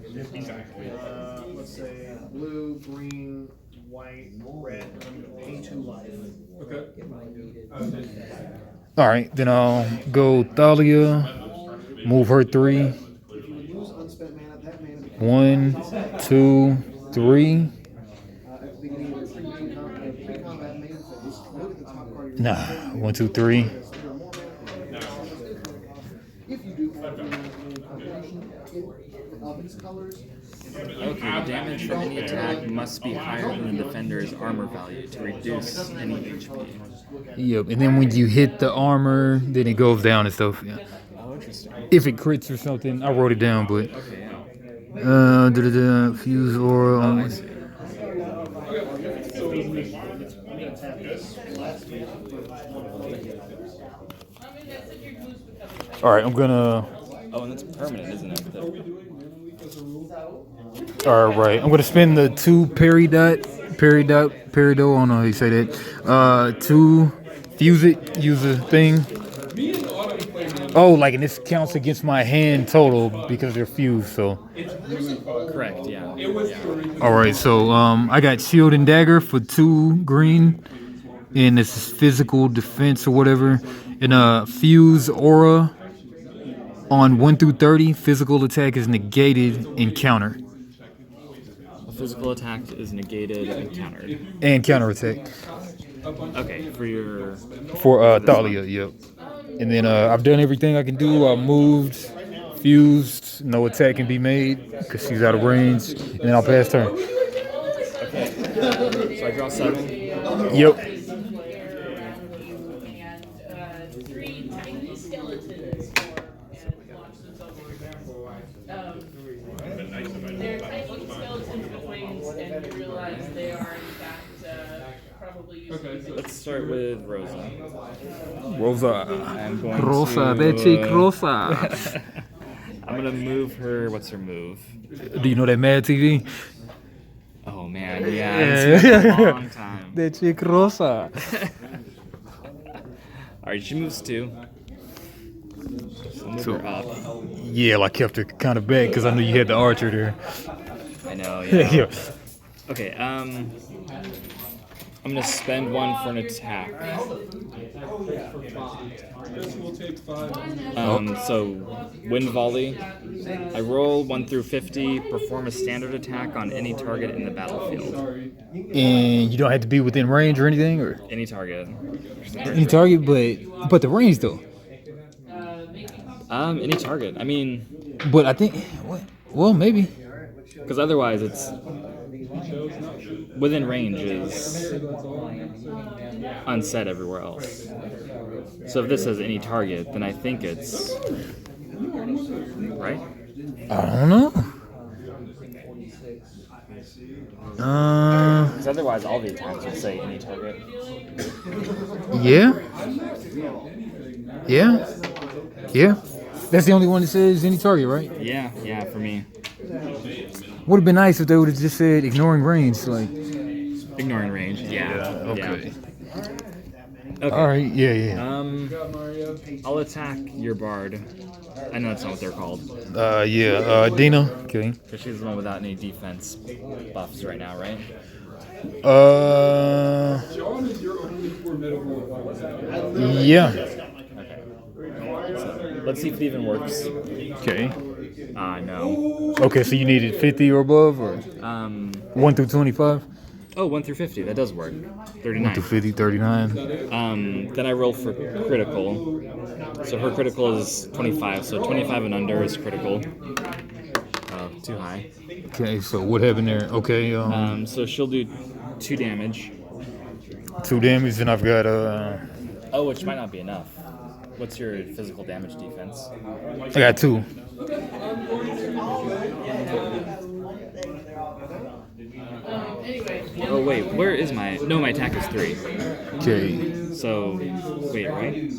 [SPEAKER 3] let's say, blue, green, white, red, pay 2 life.
[SPEAKER 4] Okay.
[SPEAKER 1] All right, then I'll go Thalia, move her 3.
[SPEAKER 3] If you lose unspent mana, that mana becomes
[SPEAKER 1] 1, 2, 3.
[SPEAKER 3] at the beginning of your pre-combat main phase. Look at the top card of your
[SPEAKER 1] Nah,
[SPEAKER 3] hand.
[SPEAKER 1] 1, 2, 3.
[SPEAKER 3] There are more mana for it. If you do add a combination of these colors,
[SPEAKER 2] Okay, the damage from any attack must be higher than the defender's armor value to reduce any HP.
[SPEAKER 1] Yep, and then when you hit the armor, then it goes down and stuff. Yeah.
[SPEAKER 2] Oh, interesting.
[SPEAKER 1] If it crits or something, I wrote it down, but
[SPEAKER 2] Okay, yeah.
[SPEAKER 1] fuse aura.
[SPEAKER 2] Oh, I see.
[SPEAKER 1] All right, I'm gonna.
[SPEAKER 2] Oh, and that's permanent, isn't it?
[SPEAKER 1] All right, I'm gonna spend the 2 peridot. I don't know how you say that. 2 fuse it, use a thing. Oh, like, and this counts against my hand total because they're fused. So.
[SPEAKER 2] Correct, yeah.
[SPEAKER 1] All right, so I got shield and dagger for 2 green, and this is physical defense or whatever, and fuse aura on 1 through 30. Physical attack is negated and counter.
[SPEAKER 2] A physical attack is negated and countered.
[SPEAKER 1] And counter attack
[SPEAKER 2] Okay, for your...
[SPEAKER 1] for Thalia. Yep. And then I've done everything I can do. I moved, fused, no attack can be made because she's out of range, and then I'll pass turn.
[SPEAKER 2] Okay. So I draw 7.
[SPEAKER 1] Yep.
[SPEAKER 5] And 3 tiny skeletons form and launch themselves over. They're tiny skeletons with wings, and you realize they are in fact probably used to be.
[SPEAKER 2] Let's start with Rosa.
[SPEAKER 1] Rosa.
[SPEAKER 2] I'm going
[SPEAKER 1] Rosa,
[SPEAKER 2] to...
[SPEAKER 1] that chick Rosa.
[SPEAKER 2] I'm gonna move her... What's her move?
[SPEAKER 1] Do you know that Mad TV?
[SPEAKER 2] Oh, man, yeah. It's been a long time.
[SPEAKER 1] That chick Rosa.
[SPEAKER 2] Alright, she moves 2. So move her up.
[SPEAKER 1] Yeah, I kept her kind of back because I knew you had the archer there.
[SPEAKER 2] I know, yeah.
[SPEAKER 1] Yeah.
[SPEAKER 2] Okay, I'm gonna spend 1 for an attack. So wind volley. I roll 1 through 50, perform a standard attack on any target in the battlefield.
[SPEAKER 1] And you don't have to be within range or anything, or
[SPEAKER 2] Any target.
[SPEAKER 1] any target, but the range though.
[SPEAKER 2] Any target. I mean,
[SPEAKER 1] But I think, well, maybe.
[SPEAKER 2] because otherwise it's within range is unset everywhere else. So if this says any target, then I think it's right.
[SPEAKER 1] I don't know.
[SPEAKER 2] Because otherwise all the attacks would say any target.
[SPEAKER 1] Yeah. Yeah. That's the only one that says any target, right?
[SPEAKER 2] Yeah, for me.
[SPEAKER 1] Would have been nice if they would have just said ignoring range, like.
[SPEAKER 2] Ignoring range. Yeah.
[SPEAKER 1] Okay.
[SPEAKER 2] Okay.
[SPEAKER 1] All right. Yeah.
[SPEAKER 2] I'll attack your bard. I know that's not what they're called.
[SPEAKER 1] Dina. Okay.
[SPEAKER 2] Because she's the one without any defense buffs right now, right?
[SPEAKER 4] John is your only formidable opponent.
[SPEAKER 1] Yeah.
[SPEAKER 2] Okay. So, let's see if it even works.
[SPEAKER 1] Okay.
[SPEAKER 2] No.
[SPEAKER 1] Okay, so you needed 50 or above, or 1 through 25?
[SPEAKER 2] Oh, 1 through 50. That does work.
[SPEAKER 1] 1
[SPEAKER 2] 39.
[SPEAKER 1] through 50, 39.
[SPEAKER 2] Then I roll for critical. So her critical is 25. So 25 and under is critical. Oh, too high.
[SPEAKER 1] Okay, so what happened there? Okay,
[SPEAKER 2] So she'll do 2 damage.
[SPEAKER 1] 2 damage, and I've got
[SPEAKER 2] Oh, which might not be enough. What's your physical damage defense?
[SPEAKER 1] I got 2.
[SPEAKER 2] Oh wait, where is my? No, my attack is 3.
[SPEAKER 1] Okay.
[SPEAKER 2] So wait, right?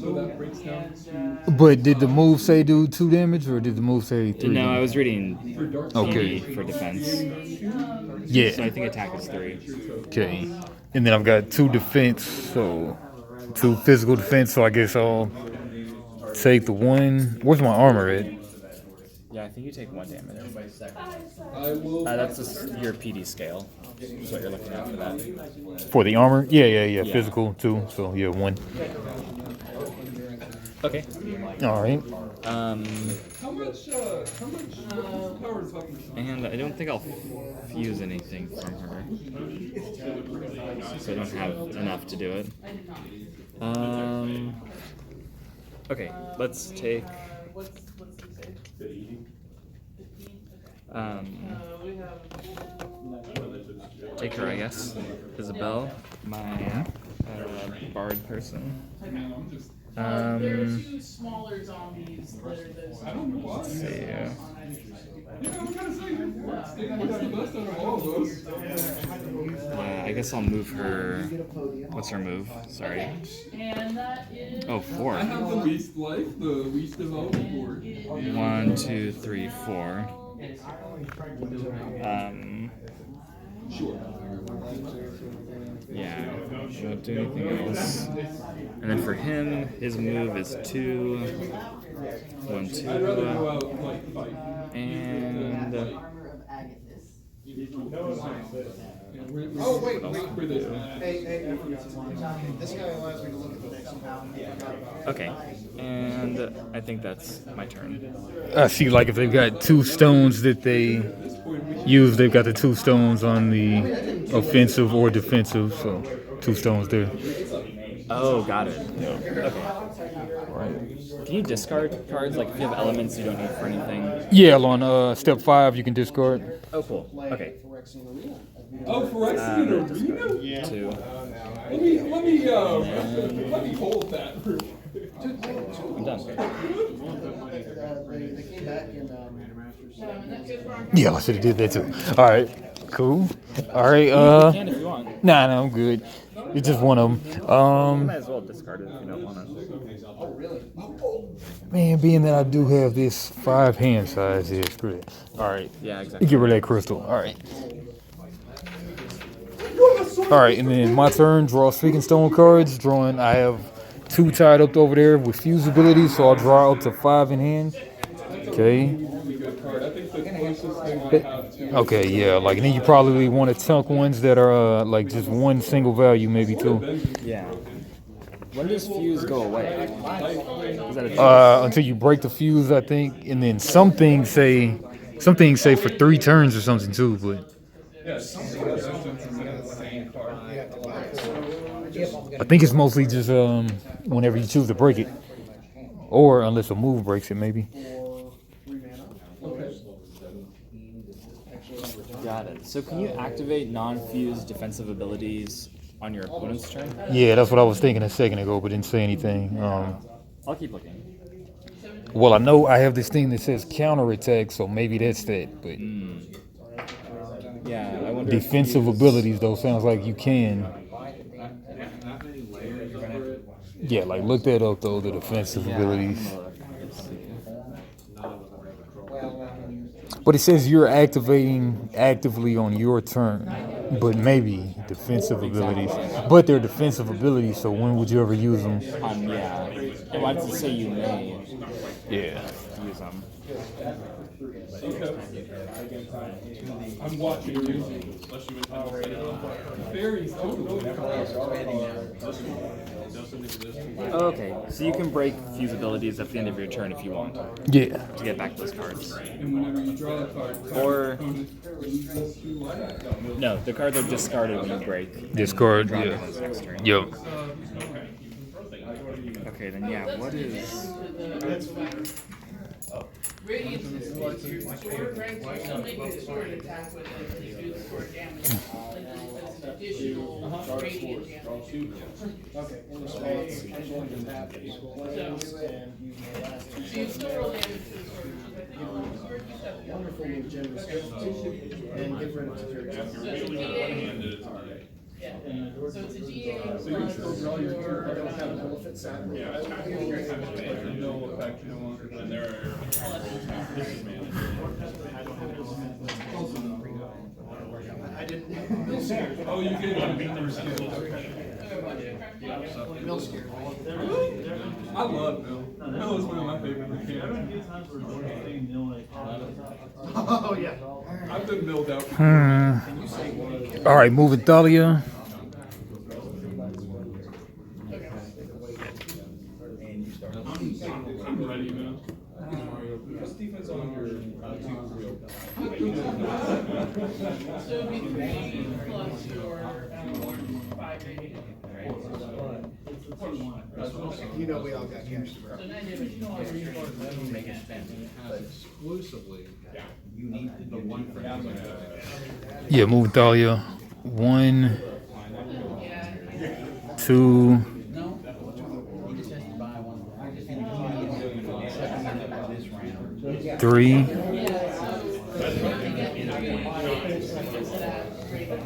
[SPEAKER 1] But did the move say do 2 damage, or did the move say 3?
[SPEAKER 2] No, I was reading
[SPEAKER 1] Okay.
[SPEAKER 2] PD for defense. So I
[SPEAKER 1] Yeah.
[SPEAKER 2] think attack is 3.
[SPEAKER 1] Okay. And then I've got 2 defense, so 2 physical defense. So I guess I'll take the 1. Where's my armor at?
[SPEAKER 2] Yeah, I think you take 1 damage.
[SPEAKER 4] I will.
[SPEAKER 2] That's just your PD scale. Is what you're looking at for that.
[SPEAKER 1] For the armor? Yeah.
[SPEAKER 2] Yeah.
[SPEAKER 1] Physical 2. So yeah, 1.
[SPEAKER 2] Okay.
[SPEAKER 1] All right.
[SPEAKER 4] How much power is talking about?
[SPEAKER 2] And I don't think I'll fuse anything from her. So I don't have enough to do it. Okay, let's take.
[SPEAKER 5] What's he say? 15? We have.
[SPEAKER 2] Take her, I guess. Isabel, my bard person.
[SPEAKER 5] There are 2 smaller zombies that are those.
[SPEAKER 4] I don't know why.
[SPEAKER 2] Let's see.
[SPEAKER 4] Yeah, I'm gonna say you're sticking with the best out of all of us.
[SPEAKER 2] I guess I'll move her. What's her move? Sorry.
[SPEAKER 5] And that is.
[SPEAKER 2] Oh, 4.
[SPEAKER 4] I have the least life, the least developed board.
[SPEAKER 2] 1, 2, 3, 4.
[SPEAKER 4] Sure.
[SPEAKER 2] Yeah, won't do anything else. And then for him, his move is 2, 1, 2,
[SPEAKER 4] I'd rather go out and like fight.
[SPEAKER 2] and
[SPEAKER 3] Oh, wait
[SPEAKER 4] For this.
[SPEAKER 3] Hey, I forgot. This guy allows me to look at the next round.
[SPEAKER 2] okay, and I think that's my turn.
[SPEAKER 1] I see, like if they've got 2 stones that they use, they've got the 2 stones on the offensive or defensive, so 2 stones there.
[SPEAKER 2] Oh, got it. Okay. Right. Can you discard cards? Like if you have elements you don't need for anything?
[SPEAKER 1] Yeah, on step 5 you can discard.
[SPEAKER 2] Oh, cool. Okay.
[SPEAKER 4] Oh, Phyrexian Arena?
[SPEAKER 3] Yeah.
[SPEAKER 2] 2.
[SPEAKER 4] Let me hold that.
[SPEAKER 2] I'm done.
[SPEAKER 3] They came back and
[SPEAKER 1] Yeah, I should have did that too. All right, cool. All right,
[SPEAKER 2] You can if you want.
[SPEAKER 1] nah, I'm good. It's just one of them.
[SPEAKER 2] Might as well discard it if you don't want to.
[SPEAKER 1] Man, being that I do have this 5 hand size here, screw it. All right,
[SPEAKER 2] Yeah, exactly.
[SPEAKER 1] get rid of that crystal. All right. All right, and then my turn. Draw Speaking Stone cards. Drawing. I have 2 tied up over there with fuse abilities, so I'll draw up to 5 in hand. Okay. Okay, yeah, like, and then you probably want to chunk ones that are like just 1 single value, maybe 2.
[SPEAKER 2] Yeah. When does fuse go away? Is that a
[SPEAKER 1] Until you break the fuse, I think, and then some things say for 3 turns or something too. But I think it's mostly just whenever you choose to break it, or unless a move breaks it, maybe.
[SPEAKER 2] Got it. So can you activate non-fused defensive abilities on your opponent's turn?
[SPEAKER 1] Yeah, that's what I was thinking a second ago, but didn't say anything.
[SPEAKER 2] I'll keep looking.
[SPEAKER 1] Well, I know I have this thing that says counterattack, so maybe that's that. But
[SPEAKER 2] Yeah, I wonder.
[SPEAKER 1] defensive abilities, though, sounds like you can. Yeah, like look that up though. The defensive abilities. But it says you're activating actively on your turn, but maybe defensive abilities. But they're defensive abilities, so when would you ever use them?
[SPEAKER 2] Yeah. Why does it say you may
[SPEAKER 1] Yeah.
[SPEAKER 2] use them?
[SPEAKER 4] I'm watching you. Fairies.
[SPEAKER 2] Oh, okay. So you can break fuse abilities at the end of your turn if you want
[SPEAKER 1] Yeah.
[SPEAKER 2] to get back those cards.
[SPEAKER 4] And whenever you draw a card,
[SPEAKER 2] Or
[SPEAKER 4] loses 2 life.
[SPEAKER 2] no, the cards are discarded when you break.
[SPEAKER 1] Discard.
[SPEAKER 2] Draw
[SPEAKER 1] Yeah.
[SPEAKER 2] those next turn.
[SPEAKER 1] Yep.
[SPEAKER 2] Okay, then yeah. What is?
[SPEAKER 5] Radiance is your sword, right? So you're still making a sword attack with it to do the sword damage. Like that's an additional radiant damage.
[SPEAKER 3] Okay, in response, I'm going to tap these flames and use my last 2
[SPEAKER 5] So you still roll damage to the sword.
[SPEAKER 3] wonderful and generous gifts and get rid of security.
[SPEAKER 5] So it's a GA. Yeah. So it's a GA plus your.
[SPEAKER 3] I don't have an elephant sack.
[SPEAKER 4] No effect, you don't want it. And there are
[SPEAKER 3] I didn't.
[SPEAKER 4] oh, you gave them beaters.
[SPEAKER 3] Mill scared.
[SPEAKER 4] I love Bill. Bill is one of my favorite mechanics.
[SPEAKER 3] Oh, yeah.
[SPEAKER 4] I've been milled out.
[SPEAKER 1] All right, moving Thalia.
[SPEAKER 3] You know we all got cash to burn.
[SPEAKER 8] Exclusively, you need the one for
[SPEAKER 1] Yeah, move Thalia. 1, 2, 3.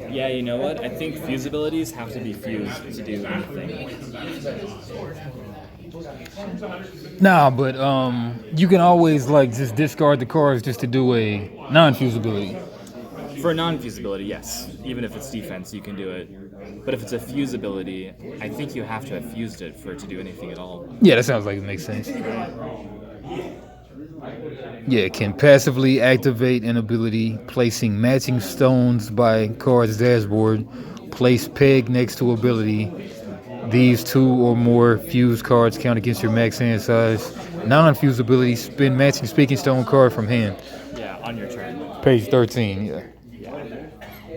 [SPEAKER 2] Yeah, you know what? I think fuse abilities have to be fused to do anything.
[SPEAKER 1] Nah, but you can always like just discard the cards just to do a non-fuse ability.
[SPEAKER 2] For a non-fuse ability, yes. Even if it's defense, you can do it. But if it's a fuse ability, I think you have to have fused it for it to do anything at all.
[SPEAKER 1] Yeah, that sounds like it makes sense. Yeah, it can passively activate an ability, placing matching stones by card's dashboard. Place peg next to ability. These 2 or more fused cards count against your max hand size. Non-fuse ability, spin matching speaking stone card from hand.
[SPEAKER 2] Yeah, on your turn.
[SPEAKER 1] Page 13, yeah.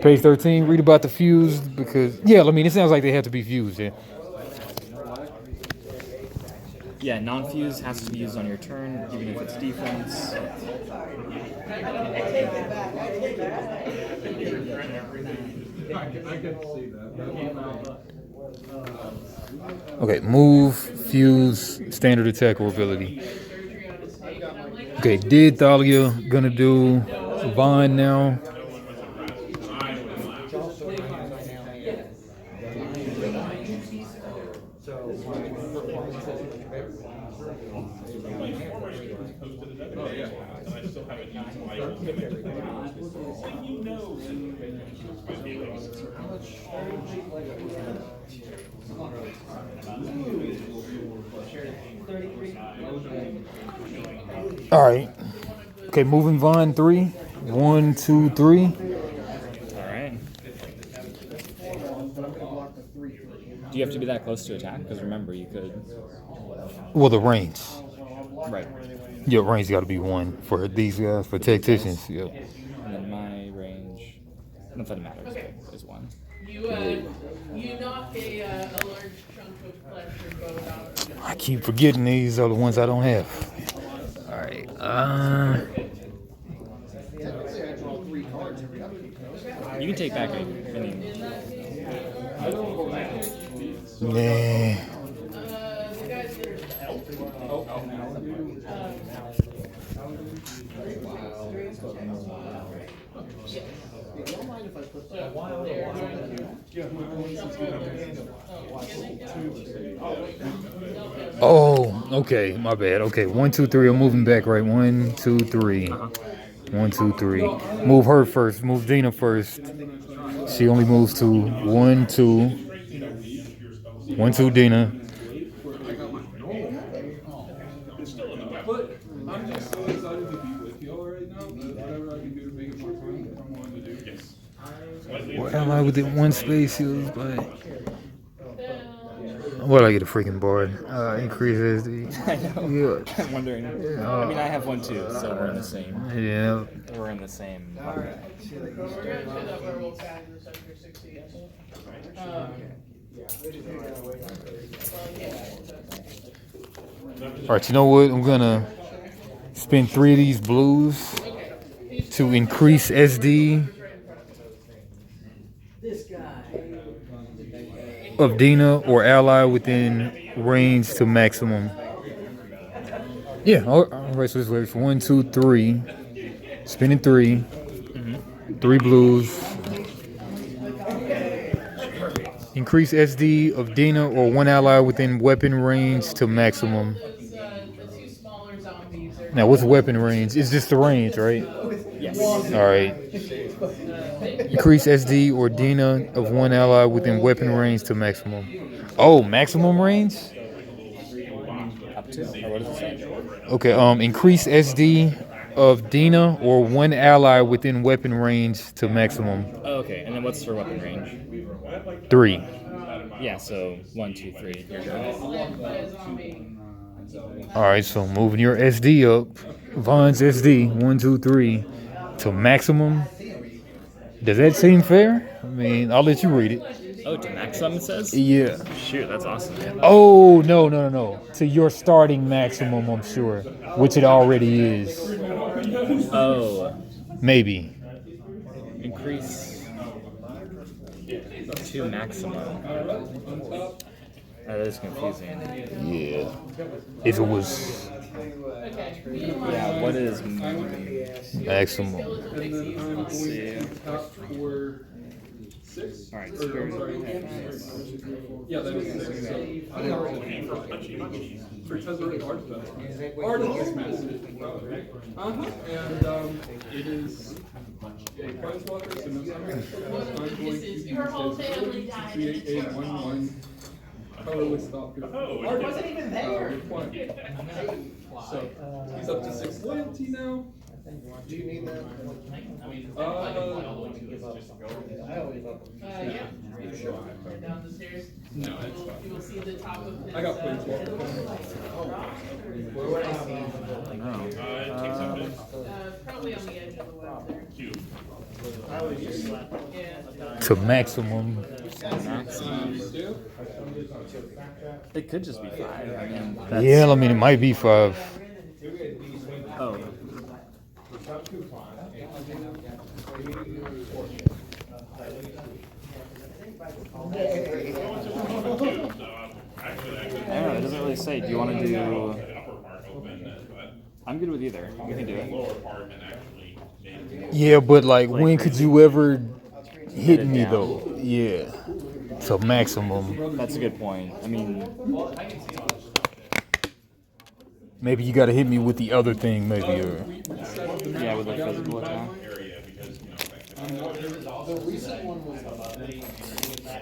[SPEAKER 1] Page 13, read about the fused because, yeah, I mean, it sounds like they have to be fused, yeah.
[SPEAKER 2] Yeah, non-fuse has to be used on your turn, even if it's defense.
[SPEAKER 4] I can see that.
[SPEAKER 1] Okay, move, fuse, standard attack or ability. Okay, did Thalia gonna do Vaughn now? All right. Okay, moving Vaughn 3. 1, 2, 3.
[SPEAKER 2] Alright. Do you have to be that close to attack? Because remember, you could...
[SPEAKER 1] Well, the range.
[SPEAKER 2] Right.
[SPEAKER 1] Yeah, range got to be 1 for these guys, for tacticians. Yeah.
[SPEAKER 2] And then my range... Not that it matters, but is 1.
[SPEAKER 5] You knock a large chunk of flesh or bone out.
[SPEAKER 1] I keep forgetting these are the ones I don't have. All right.
[SPEAKER 2] You can take back any...
[SPEAKER 1] Nah.
[SPEAKER 5] The guys that
[SPEAKER 1] Oh, okay. My bad. Okay, 1, 2, 3. I'm moving back, right? 1, 2, 3. 1, 2, 3. Move her first. Move Dina first. She only moves to 1, 2. 1, 2, Dina.
[SPEAKER 4] But I'm just so excited to be with y'all right now that whatever I can do to make it more fun, I'm willing to do. Yes.
[SPEAKER 1] What am I within 1 space? He was like, what do I get a freaking board? Increase SD.
[SPEAKER 2] I know.
[SPEAKER 1] Yeah.
[SPEAKER 2] I'm wondering. I mean, I have 1 too, so we're in the same.
[SPEAKER 1] Yeah.
[SPEAKER 2] We're in the same.
[SPEAKER 5] we're gonna do that werewolf guys in sector 16.
[SPEAKER 1] All right. You know what? I'm gonna spend 3 of these blues to increase SD
[SPEAKER 7] This guy.
[SPEAKER 1] of Dina or ally within range to maximum. Yeah. All right. So this way for 1, 2, 3. Spending 3. 3 blues. Increase SD of Dina or one ally within weapon range to maximum.
[SPEAKER 5] The 2 smaller zombies are
[SPEAKER 1] Now, what's weapon range? It's just the range, right?
[SPEAKER 2] Yes.
[SPEAKER 1] All right. Increase SD or Dina of one ally within weapon range to maximum. Oh, maximum range?
[SPEAKER 2] Up to? Or what does it say?
[SPEAKER 1] Okay. Increase SD of Dina or one ally within weapon range to maximum.
[SPEAKER 2] Oh, okay. And then what's for weapon range?
[SPEAKER 1] 3.
[SPEAKER 2] Yeah, so 1, 2, 3. You're good.
[SPEAKER 5] led by a zombie.
[SPEAKER 1] All right. So moving your SD up, Vaughn's SD 1, 2, 3 to maximum. Does that seem fair? I mean, I'll let you read it.
[SPEAKER 2] Oh, to maximum it says?
[SPEAKER 1] Yeah.
[SPEAKER 2] Shoot, that's awesome.
[SPEAKER 1] Oh, no. To your starting maximum, I'm sure, which it already is.
[SPEAKER 2] Oh,
[SPEAKER 1] Maybe.
[SPEAKER 2] increase to maximum. That is confusing.
[SPEAKER 1] Yeah. If it was
[SPEAKER 2] Yeah, what is
[SPEAKER 1] maximum.
[SPEAKER 4] And then I'm going
[SPEAKER 2] see.
[SPEAKER 4] to tap for 6.
[SPEAKER 2] All right,
[SPEAKER 4] Or,
[SPEAKER 2] spirit.
[SPEAKER 4] I'm sorry. Yeah, that is 6. So, for Tezzeret Artifact. Artifact massive. And it is a Planeswalker, so no summons. I'm going to use
[SPEAKER 5] Her whole
[SPEAKER 4] this
[SPEAKER 5] family
[SPEAKER 4] ability to
[SPEAKER 5] died.
[SPEAKER 4] create a 1/1 colorless Stalker.
[SPEAKER 7] Wasn't even there.
[SPEAKER 4] So, he's up to 6 loyalty now.
[SPEAKER 3] Do you need that?
[SPEAKER 5] Yeah. Down the stairs.
[SPEAKER 4] No, it's
[SPEAKER 5] You
[SPEAKER 4] fine.
[SPEAKER 5] will see the top of his.
[SPEAKER 4] I got Planeswalker.
[SPEAKER 5] Probably on the edge of the web there. Yeah.
[SPEAKER 1] To maximum.
[SPEAKER 4] Yeah.
[SPEAKER 2] It could just be 5. I mean,
[SPEAKER 1] Yeah, I mean, it might be 5.
[SPEAKER 2] oh. I don't know, it doesn't really say. Do you want to do... I'm good with either. We can do it.
[SPEAKER 1] Yeah, but like, when could you ever hit
[SPEAKER 2] it
[SPEAKER 1] me
[SPEAKER 2] down.
[SPEAKER 1] though? Yeah. To maximum.
[SPEAKER 2] That's a good point. I mean,
[SPEAKER 1] Maybe you gotta hit me with the other thing, maybe. Or
[SPEAKER 2] yeah, with a physical attack.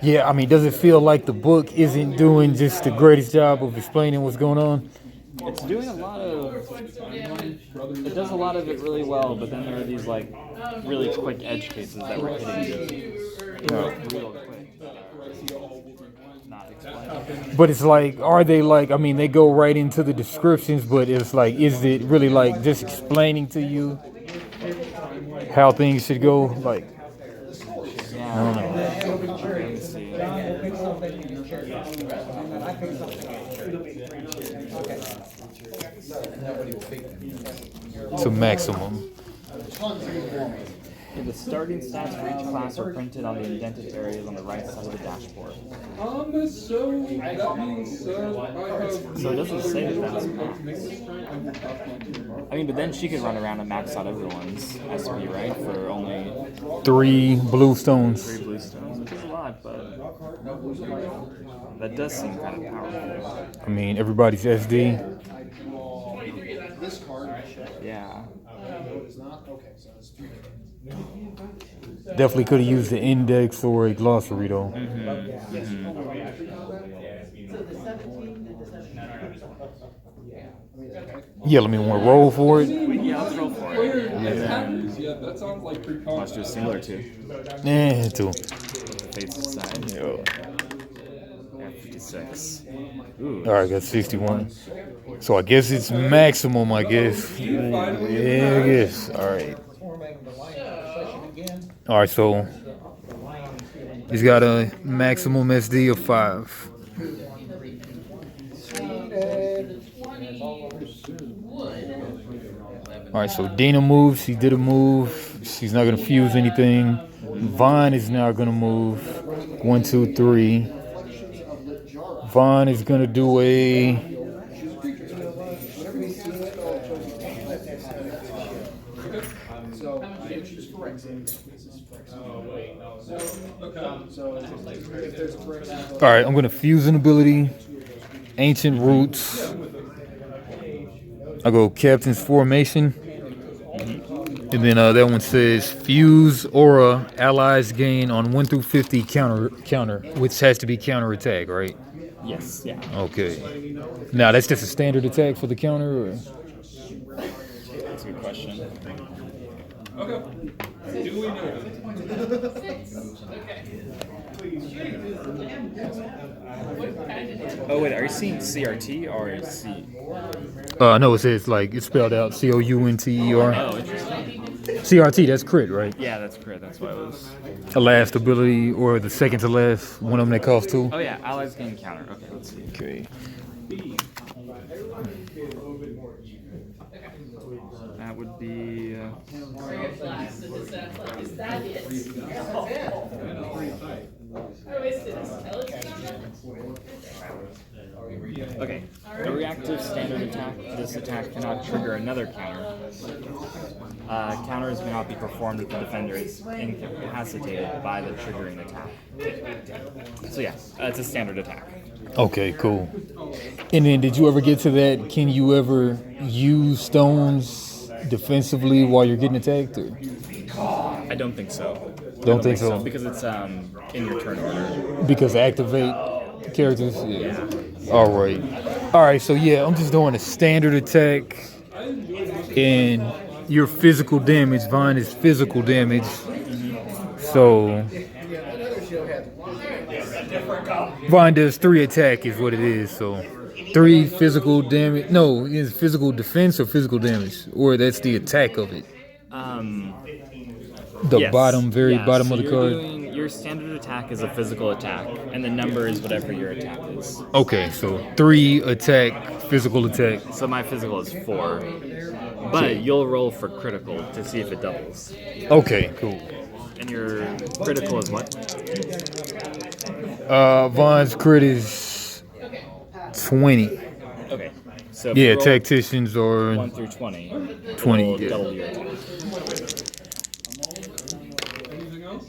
[SPEAKER 1] yeah, I mean, does it feel like the book isn't doing just the greatest job of explaining what's going on?
[SPEAKER 2] It's doing a lot of... It does a lot of it really well, but then there are these, like, really quick edge cases that were hitting you. Real quick. Not explained.
[SPEAKER 1] But it's like, are they like, I mean, they go right into the descriptions, but it's like, is it really like just explaining to you how things should go? Like,
[SPEAKER 2] Yeah.
[SPEAKER 1] I don't know.
[SPEAKER 2] Let me see.
[SPEAKER 1] To maximum.
[SPEAKER 2] Yeah, the starting stats for each class are printed on the indented areas on the right side of the dashboard.
[SPEAKER 4] So that means I have.
[SPEAKER 2] So it doesn't say that that's
[SPEAKER 4] to make this turn, I will tap one.
[SPEAKER 2] I mean, but then she could run around and max out everyone's SP, right? For only
[SPEAKER 1] 3 blue stones.
[SPEAKER 2] 3 blue stones, which is a lot, but that does seem kind of powerful.
[SPEAKER 1] I mean, everybody's SD.
[SPEAKER 3] This card.
[SPEAKER 2] Yeah.
[SPEAKER 3] No, it is not. Okay, so it's 3.
[SPEAKER 1] Definitely could have used the index or a glossary though.
[SPEAKER 7] So the 17 to the 17.
[SPEAKER 1] Yeah, let me want to roll for it.
[SPEAKER 2] Yeah, let's roll for it. And then
[SPEAKER 4] Yeah, that sounds like pre-con.
[SPEAKER 2] let's do a single or 2.
[SPEAKER 1] Two.
[SPEAKER 2] Face aside.
[SPEAKER 1] Yeah.
[SPEAKER 2] Yeah, 56. Ooh.
[SPEAKER 1] All right, got 61. So I guess it's maximum, I guess. Yeah, I guess. All right. All right, so he's got a maximum SD of 5. All right, so Dina moves. She did a move. She's not gonna fuse anything. Vaughn is now gonna move. 1, 2, 3. Vaughn is gonna do a.
[SPEAKER 3] So you choose corrections. So if there's corrections.
[SPEAKER 1] All right, I'm gonna fuse an ability. Ancient Roots. I go Captain's Formation. And then that one says fuse aura allies gain on 1 through 50 counter, which has to be counter attack, right?
[SPEAKER 2] Yes, yeah.
[SPEAKER 1] Okay. Now that's just a standard attack for the counter, or?
[SPEAKER 2] That's a good question.
[SPEAKER 4] Okay. Do we know?
[SPEAKER 2] Oh wait, are you seeing CRT or C?
[SPEAKER 1] No, it says like it's spelled out COUNTER.
[SPEAKER 2] Oh, interesting.
[SPEAKER 1] CRT, that's crit, right?
[SPEAKER 2] Yeah, that's crit. That's what it was.
[SPEAKER 1] A last ability or the second to last, one of them that costs 2.
[SPEAKER 2] Oh yeah, allies gain counter. Okay, let's see.
[SPEAKER 1] Okay.
[SPEAKER 2] That would be.
[SPEAKER 5] Is that it? Oh, is it skeleton on it?
[SPEAKER 2] Okay. A reactive standard attack. This attack cannot trigger another counter. Counters may not be performed if the defender is incapacitated by the triggering attack. So yeah, it's a standard attack.
[SPEAKER 1] Okay, cool. And then did you ever get to that? Can you ever use stones defensively while you're getting attacked? Or?
[SPEAKER 2] I don't think so.
[SPEAKER 1] Don't think so.
[SPEAKER 2] Because it's in your turn order.
[SPEAKER 1] Because activate characters? Yeah. Alright, so yeah, I'm just doing a standard attack. And your physical damage, Vine is physical damage. So Vine does 3 attack is what it is, so 3 physical damage. No, is physical defense or physical damage? Or that's the attack of it. The
[SPEAKER 2] Yes.
[SPEAKER 1] bottom, very bottom
[SPEAKER 2] so
[SPEAKER 1] of the
[SPEAKER 2] you're
[SPEAKER 1] card.
[SPEAKER 2] doing- your standard attack is a physical attack, and the number is whatever your attack is.
[SPEAKER 1] Okay, so 3 attack, physical attack.
[SPEAKER 2] So my physical is 4, but you'll roll for critical to see if it doubles.
[SPEAKER 1] Okay, cool.
[SPEAKER 2] And your critical is what?
[SPEAKER 1] Vine's crit is 20.
[SPEAKER 2] Okay. So if
[SPEAKER 1] Yeah,
[SPEAKER 2] you roll
[SPEAKER 1] tacticians
[SPEAKER 2] 1
[SPEAKER 1] are
[SPEAKER 2] through 20.
[SPEAKER 1] 20,
[SPEAKER 2] It'll
[SPEAKER 1] yeah.
[SPEAKER 2] double your attack.
[SPEAKER 4] Anything else?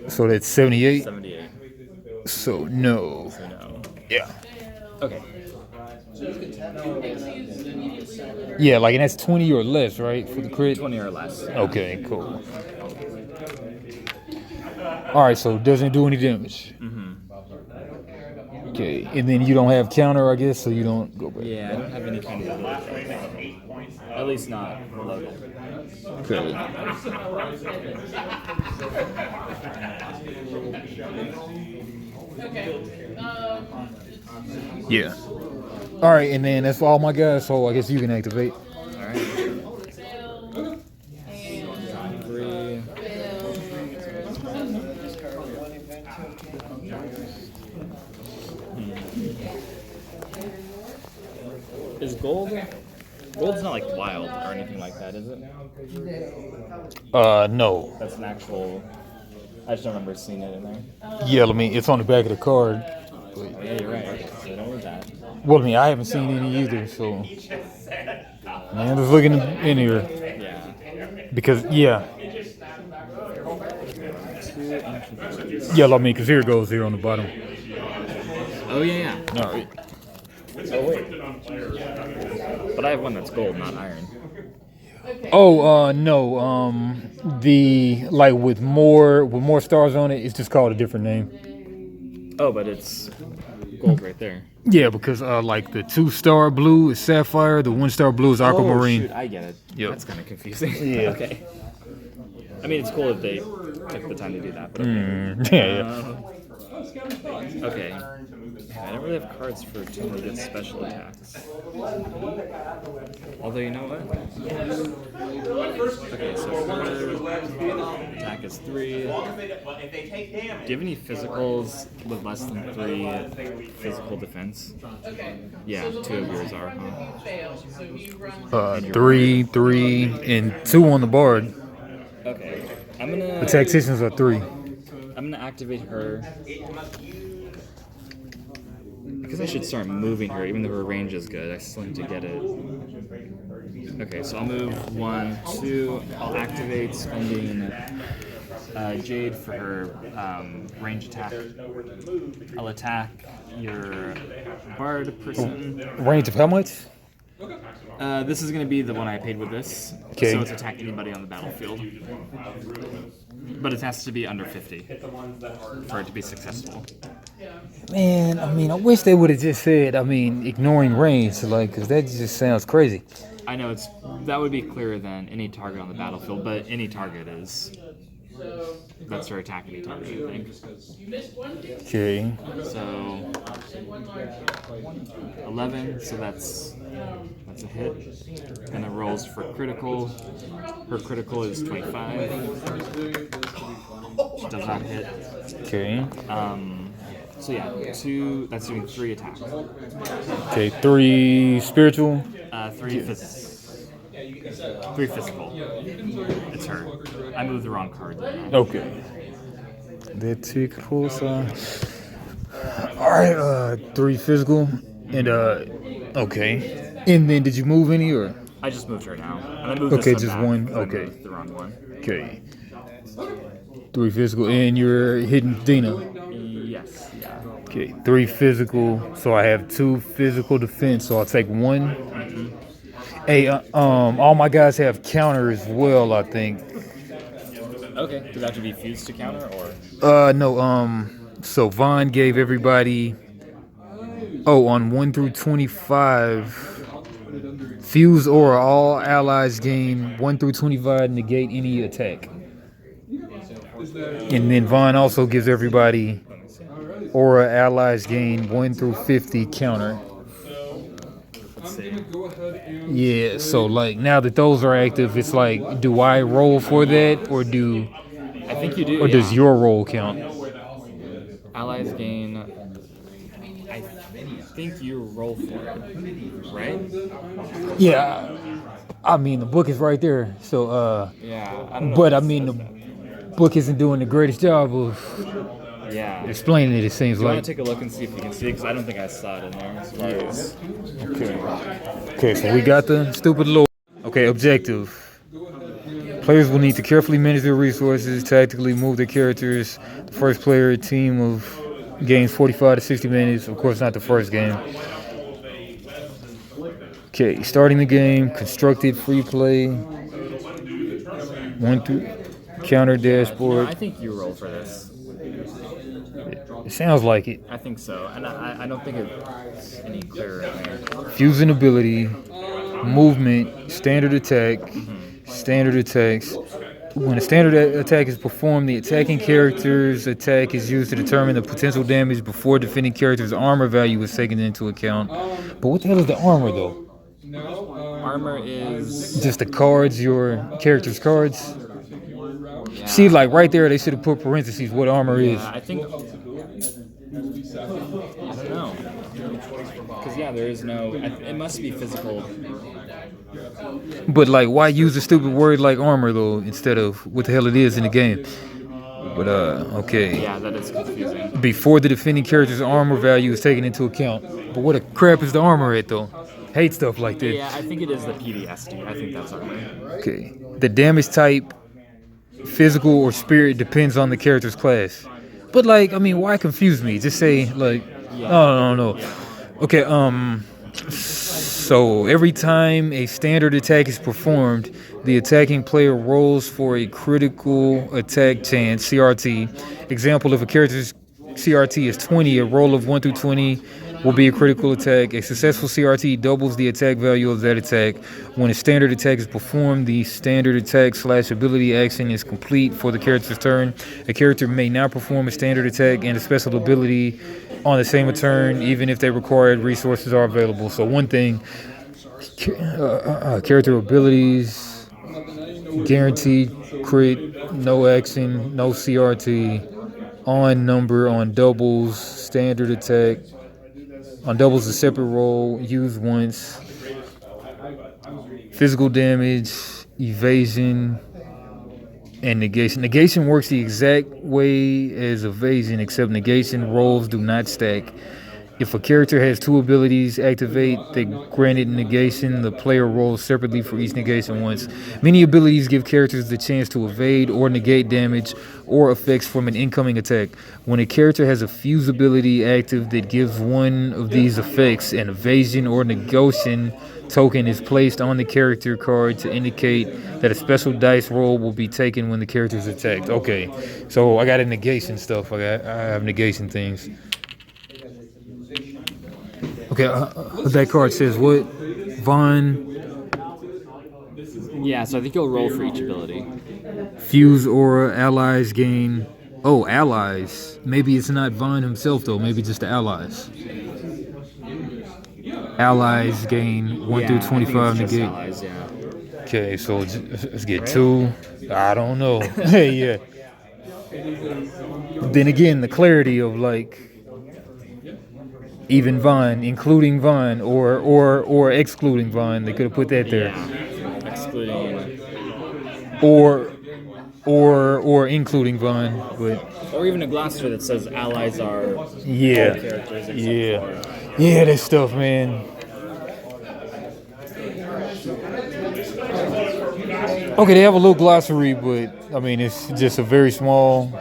[SPEAKER 1] So that's 78.
[SPEAKER 2] 78.
[SPEAKER 1] So no.
[SPEAKER 2] So no.
[SPEAKER 1] Yeah.
[SPEAKER 2] Okay.
[SPEAKER 1] Yeah, like and that's 20 or less, right? For the crit?
[SPEAKER 2] 20 or less.
[SPEAKER 1] Okay, cool. Alright, so it doesn't do any damage. Okay, and then you don't have counter, I guess, so you don't go back.
[SPEAKER 2] Yeah, I don't have any kind of ability right now. At least not local.
[SPEAKER 1] Okay.
[SPEAKER 5] Okay.
[SPEAKER 1] Yeah. Alright, and then that's all my guys, so I guess you can activate.
[SPEAKER 2] Alright.
[SPEAKER 5] Fail. And
[SPEAKER 2] 3. Is gold? Gold's not like wild or anything like that, is it?
[SPEAKER 1] No.
[SPEAKER 2] That's an actual. I just don't remember seeing it in there.
[SPEAKER 1] Yeah, I mean, it's on the back of the card.
[SPEAKER 2] Oh, yeah, you're right. So don't need that.
[SPEAKER 1] Well, I mean, I haven't seen any either, so. Man, just looking in here.
[SPEAKER 2] Yeah.
[SPEAKER 1] Because, yeah.
[SPEAKER 2] 2 ancient.
[SPEAKER 1] Yeah, I mean, because here it goes here on the bottom.
[SPEAKER 2] Oh, yeah, yeah.
[SPEAKER 1] Alright.
[SPEAKER 2] Oh, wait. But I have one that's gold, not iron.
[SPEAKER 1] Oh, no. The, like, with more stars on it, it's just called a different name.
[SPEAKER 2] Oh, but it's gold right there.
[SPEAKER 1] Yeah, because, like, the 2-star blue is sapphire, the 1-star blue is
[SPEAKER 2] Oh,
[SPEAKER 1] aquamarine.
[SPEAKER 2] shoot, I get it.
[SPEAKER 1] Yep.
[SPEAKER 2] That's kind of confusing.
[SPEAKER 1] Yeah.
[SPEAKER 2] Okay. I mean, it's cool if they took the time to do that, but okay.
[SPEAKER 1] Yeah.
[SPEAKER 2] Okay. Man, I don't really have cards for too many good special attacks. Although, you know what? Okay, so first attack is 3. Do you have any physicals with less than 3 physical defense?
[SPEAKER 5] okay.
[SPEAKER 2] Yeah,
[SPEAKER 5] So the
[SPEAKER 2] 2 of
[SPEAKER 5] ones
[SPEAKER 2] yours
[SPEAKER 5] that
[SPEAKER 2] are, huh?
[SPEAKER 5] fail. So he runs.
[SPEAKER 1] 3, 3, and 2 on the board.
[SPEAKER 2] Okay. I'm gonna.
[SPEAKER 1] The tacticians are 3.
[SPEAKER 2] I'm gonna activate her. Because I should start moving her, even though her range is good. I still need to get it. Okay, so I'll move 1, 2. I'll activate spending Jade for her range attack. I'll attack your bard person.
[SPEAKER 1] Range of how much?
[SPEAKER 2] This is going to be the one I paid with this.
[SPEAKER 1] Okay.
[SPEAKER 2] So it's attack anybody on the battlefield. But it has to be under 50 for it to be successful.
[SPEAKER 1] Man, I mean, I wish they would have just said, I mean, ignoring range, like, because that just sounds crazy.
[SPEAKER 2] I know that would be clearer than any target on the battlefield, but any target is. That's her attack any target, I think.
[SPEAKER 5] You missed one.
[SPEAKER 1] Okay.
[SPEAKER 2] So 11, so that's a hit. Then it rolls for critical. Her critical is 25. She does not hit.
[SPEAKER 1] Okay.
[SPEAKER 2] So yeah, that's doing 3 attacks.
[SPEAKER 1] Okay, 3 spiritual.
[SPEAKER 2] 3 physical. 3 physical. It's her. I moved the wrong card.
[SPEAKER 1] Okay. That's it, close. Alright, 3 physical. And, okay. And then did you move any or?
[SPEAKER 2] I just moved her now. And I moved
[SPEAKER 1] Okay,
[SPEAKER 2] this
[SPEAKER 1] just
[SPEAKER 2] back
[SPEAKER 1] one.
[SPEAKER 2] 'cause I
[SPEAKER 1] Okay.
[SPEAKER 2] moved the wrong one.
[SPEAKER 1] Okay. 3 physical. And you're hitting Dina.
[SPEAKER 2] Yes, yeah.
[SPEAKER 1] Okay, 3 physical. So I have 2 physical defense. So I'll take 1. Hey, all my guys have counter as well, I think.
[SPEAKER 2] Okay. Does that have to be fused to counter or?
[SPEAKER 1] No, so Vaughn gave everybody, on 1 through 25, fuse aura, all allies gain 1 through 25, negate any attack. And then Vaughn also gives everybody aura, allies gain 1 through 50 counter.
[SPEAKER 2] Let's see.
[SPEAKER 1] Yeah, so like now that those are active, it's like, do I roll for that or
[SPEAKER 2] I think you do.
[SPEAKER 1] or does your roll count?
[SPEAKER 2] Allies gain. I think you roll for it, right?
[SPEAKER 1] Yeah, I mean the book is right there. So
[SPEAKER 2] Yeah. I don't know
[SPEAKER 1] but
[SPEAKER 2] if
[SPEAKER 1] I
[SPEAKER 2] it
[SPEAKER 1] mean
[SPEAKER 2] says
[SPEAKER 1] the book isn't doing the greatest job of
[SPEAKER 2] that. Yeah.
[SPEAKER 1] explaining it. It seems
[SPEAKER 2] Do you
[SPEAKER 1] like.
[SPEAKER 2] want to take a look and see if you can see it? Because I don't think I saw it in there. So
[SPEAKER 1] Yes. Okay, so we got the stupid lore. Okay, objective. Players will need to carefully manage their resources, tactically move their characters. The first player team of gains 45 to 60 minutes. Of course, not the first game. Okay, starting the game. Constructed free play. 1 through counter dashboard.
[SPEAKER 2] I think you roll for this.
[SPEAKER 1] It sounds like it.
[SPEAKER 2] I think so, and I don't think it's any clearer in there.
[SPEAKER 1] Fusing ability, movement, standard attack, standard attacks. When a standard attack is performed, the attacking character's attack is used to determine the potential damage before defending character's armor value is taken into account. But what the hell is the armor though?
[SPEAKER 2] Armor is
[SPEAKER 1] Just the cards, your character's cards?
[SPEAKER 2] yeah.
[SPEAKER 1] See, like right there, they should have put parentheses what armor is.
[SPEAKER 2] I think I don't know. Because yeah, there is no. It must be physical.
[SPEAKER 1] But like, why use a stupid word like armor though instead of what the hell it is in the game? But okay.
[SPEAKER 2] Yeah, that is confusing.
[SPEAKER 1] Before the defending character's armor value is taken into account. But what the crap is the armor at though? Hate stuff like that.
[SPEAKER 2] Yeah, I think it is the PDSD. I think that's armor.
[SPEAKER 1] Okay. The damage type, physical or spirit, depends on the character's class. But like, I mean, why confuse me? Just say like, no. Okay. So every time a standard attack is performed, the attacking player rolls for a critical attack chance (CRT). Example: if a character's CRT is 20, a roll of 1 through 20 will be a critical attack. A successful CRT doubles the attack value of that attack. When a standard attack is performed, the standard attack/ability action is complete for the character's turn. A character may now perform a standard attack and a special ability on the same turn, even if their required resources are available. So one thing, character abilities, guaranteed crit, no action, no CRT, on number, on doubles, standard attack. On doubles, a separate roll, use once. Physical damage, evasion, and negation. Negation works the exact way as evasion, except negation rolls do not stack. If a character has 2 abilities activate that granted negation, the player rolls separately for each negation once. Many abilities give characters the chance to evade or negate damage or effects from an incoming attack. When a character has a fuse ability active that gives one of these effects, an evasion or negation token is placed on the character card to indicate that a special dice roll will be taken when the character is attacked. Okay, so I got a negation stuff. I have negation things. Okay, that card says what? Vaughn,
[SPEAKER 2] Yeah, so I think you'll roll for each ability.
[SPEAKER 1] fuse aura, allies gain. Oh, allies. Maybe it's not Vaughn himself though. Maybe just the allies. Allies gain 1 through
[SPEAKER 2] I think
[SPEAKER 1] 25
[SPEAKER 2] it's just
[SPEAKER 1] negate.
[SPEAKER 2] allies, yeah.
[SPEAKER 1] Okay, so let's get 2. I don't know. Yeah. Then again, the clarity of like even Vine, including Vine, or excluding Vine, they could have put that there.
[SPEAKER 2] Yeah. Excluding.
[SPEAKER 1] Or including Vine, but
[SPEAKER 2] Or even a glossary that says allies are all
[SPEAKER 1] yeah,
[SPEAKER 2] characters except
[SPEAKER 1] yeah, that stuff, man. Okay, they have a little glossary, but I mean, it's just a very small.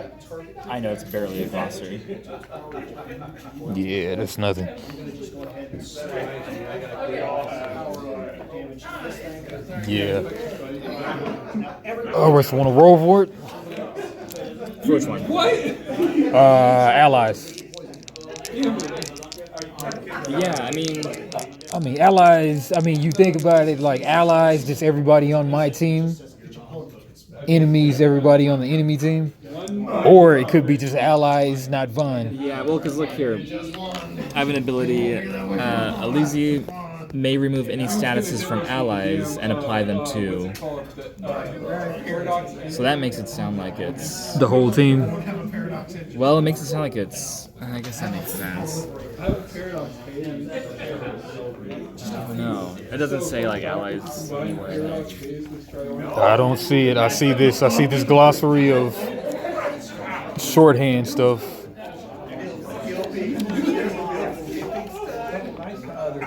[SPEAKER 2] I know it's barely a glossary.
[SPEAKER 1] Yeah, that's nothing. Yeah. All right, so want to roll for it?
[SPEAKER 2] For which one?
[SPEAKER 1] Allies.
[SPEAKER 2] Yeah,
[SPEAKER 1] I mean, allies. I mean, you think about it like allies, just everybody on my team. Enemies, everybody on the enemy team. Or it could be just allies, not Vine.
[SPEAKER 2] yeah. Well, because look here, I have an ability. Elysi may remove any statuses from allies and apply them to. So that makes it sound like it's
[SPEAKER 1] The whole team.
[SPEAKER 2] Well, it makes it sound like it's. I guess that makes sense. No, it doesn't say like allies anywhere.
[SPEAKER 1] I don't see it. I see this glossary of shorthand stuff.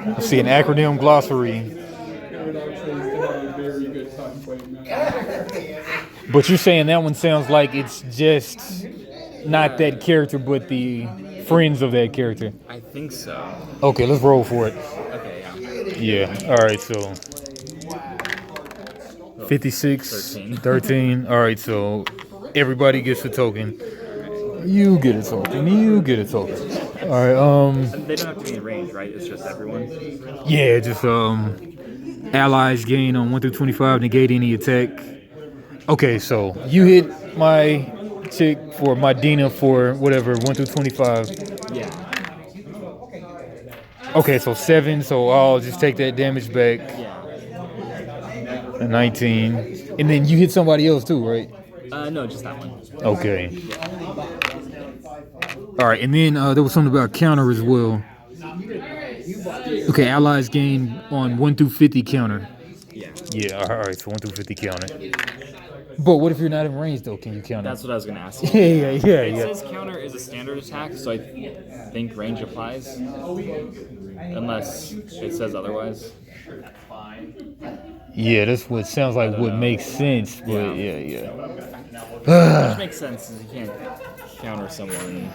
[SPEAKER 1] I see an acronym glossary. But you're saying that one sounds like it's just not that character, but the friends of that character.
[SPEAKER 2] I think so.
[SPEAKER 1] Okay, let's roll for it.
[SPEAKER 2] Okay, yeah.
[SPEAKER 1] Yeah. All right. So 56, 13. All right. So everybody gets a token. You get a token. You get a token. All right.
[SPEAKER 2] And they don't have to be in range, right? It's just everyone.
[SPEAKER 1] Yeah. Just allies gain on 1 through 25, negate any attack. Okay. So you hit my chick for my Dina for whatever 1 through 25.
[SPEAKER 2] Yeah.
[SPEAKER 1] Okay. So 7. So I'll just take that damage back.
[SPEAKER 2] Yeah.
[SPEAKER 1] 19. And then you hit somebody else too, right?
[SPEAKER 2] No, just that one.
[SPEAKER 1] Okay. All right, and then there was something about counter as well. Okay, allies gain on 1 through 50 counter.
[SPEAKER 2] Yeah.
[SPEAKER 1] Yeah, all right, so 1 through 50 counter. But what if you're not in range though? Can you counter?
[SPEAKER 2] That's what I was gonna ask you.
[SPEAKER 1] Yeah.
[SPEAKER 2] It says counter is a standard attack, so I think range applies, unless it says otherwise.
[SPEAKER 1] Yeah, that's what sounds like what makes sense, but yeah.
[SPEAKER 2] Which makes sense, since you can't counter someone.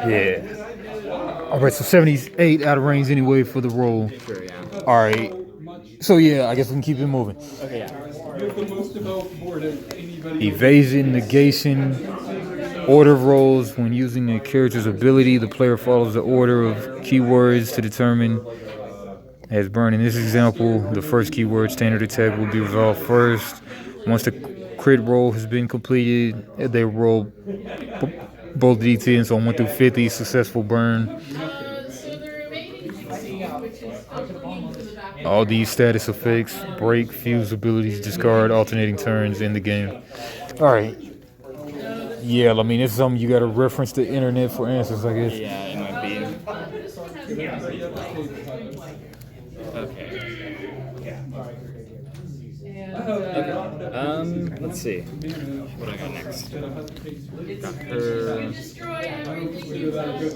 [SPEAKER 1] Yeah. All right, so 78 out of range anyway for the roll.
[SPEAKER 2] Sure, yeah.
[SPEAKER 1] All right. So yeah, I guess we can keep it moving.
[SPEAKER 2] Okay, yeah.
[SPEAKER 4] You have the most developed board of anybody.
[SPEAKER 1] Evasion, negation, order of rolls. When using a character's ability, the player follows the order of keywords to determine. As burned in this example, the first keyword standard attack will be resolved first. Once the crit roll has been completed, they roll both d10s on 1 through 50, successful burn.
[SPEAKER 5] So the remaining C, which is unplugging to the back.
[SPEAKER 1] All these status effects, break, fuse abilities, discard, alternating turns in the game. All right. Yeah, I mean, it's something you got to reference the internet for answers, I guess.
[SPEAKER 2] Yeah, it might be.
[SPEAKER 5] This one has
[SPEAKER 2] Okay.
[SPEAKER 5] and
[SPEAKER 2] Let's see. What do I got next? Got her.
[SPEAKER 5] destroy everything you touch.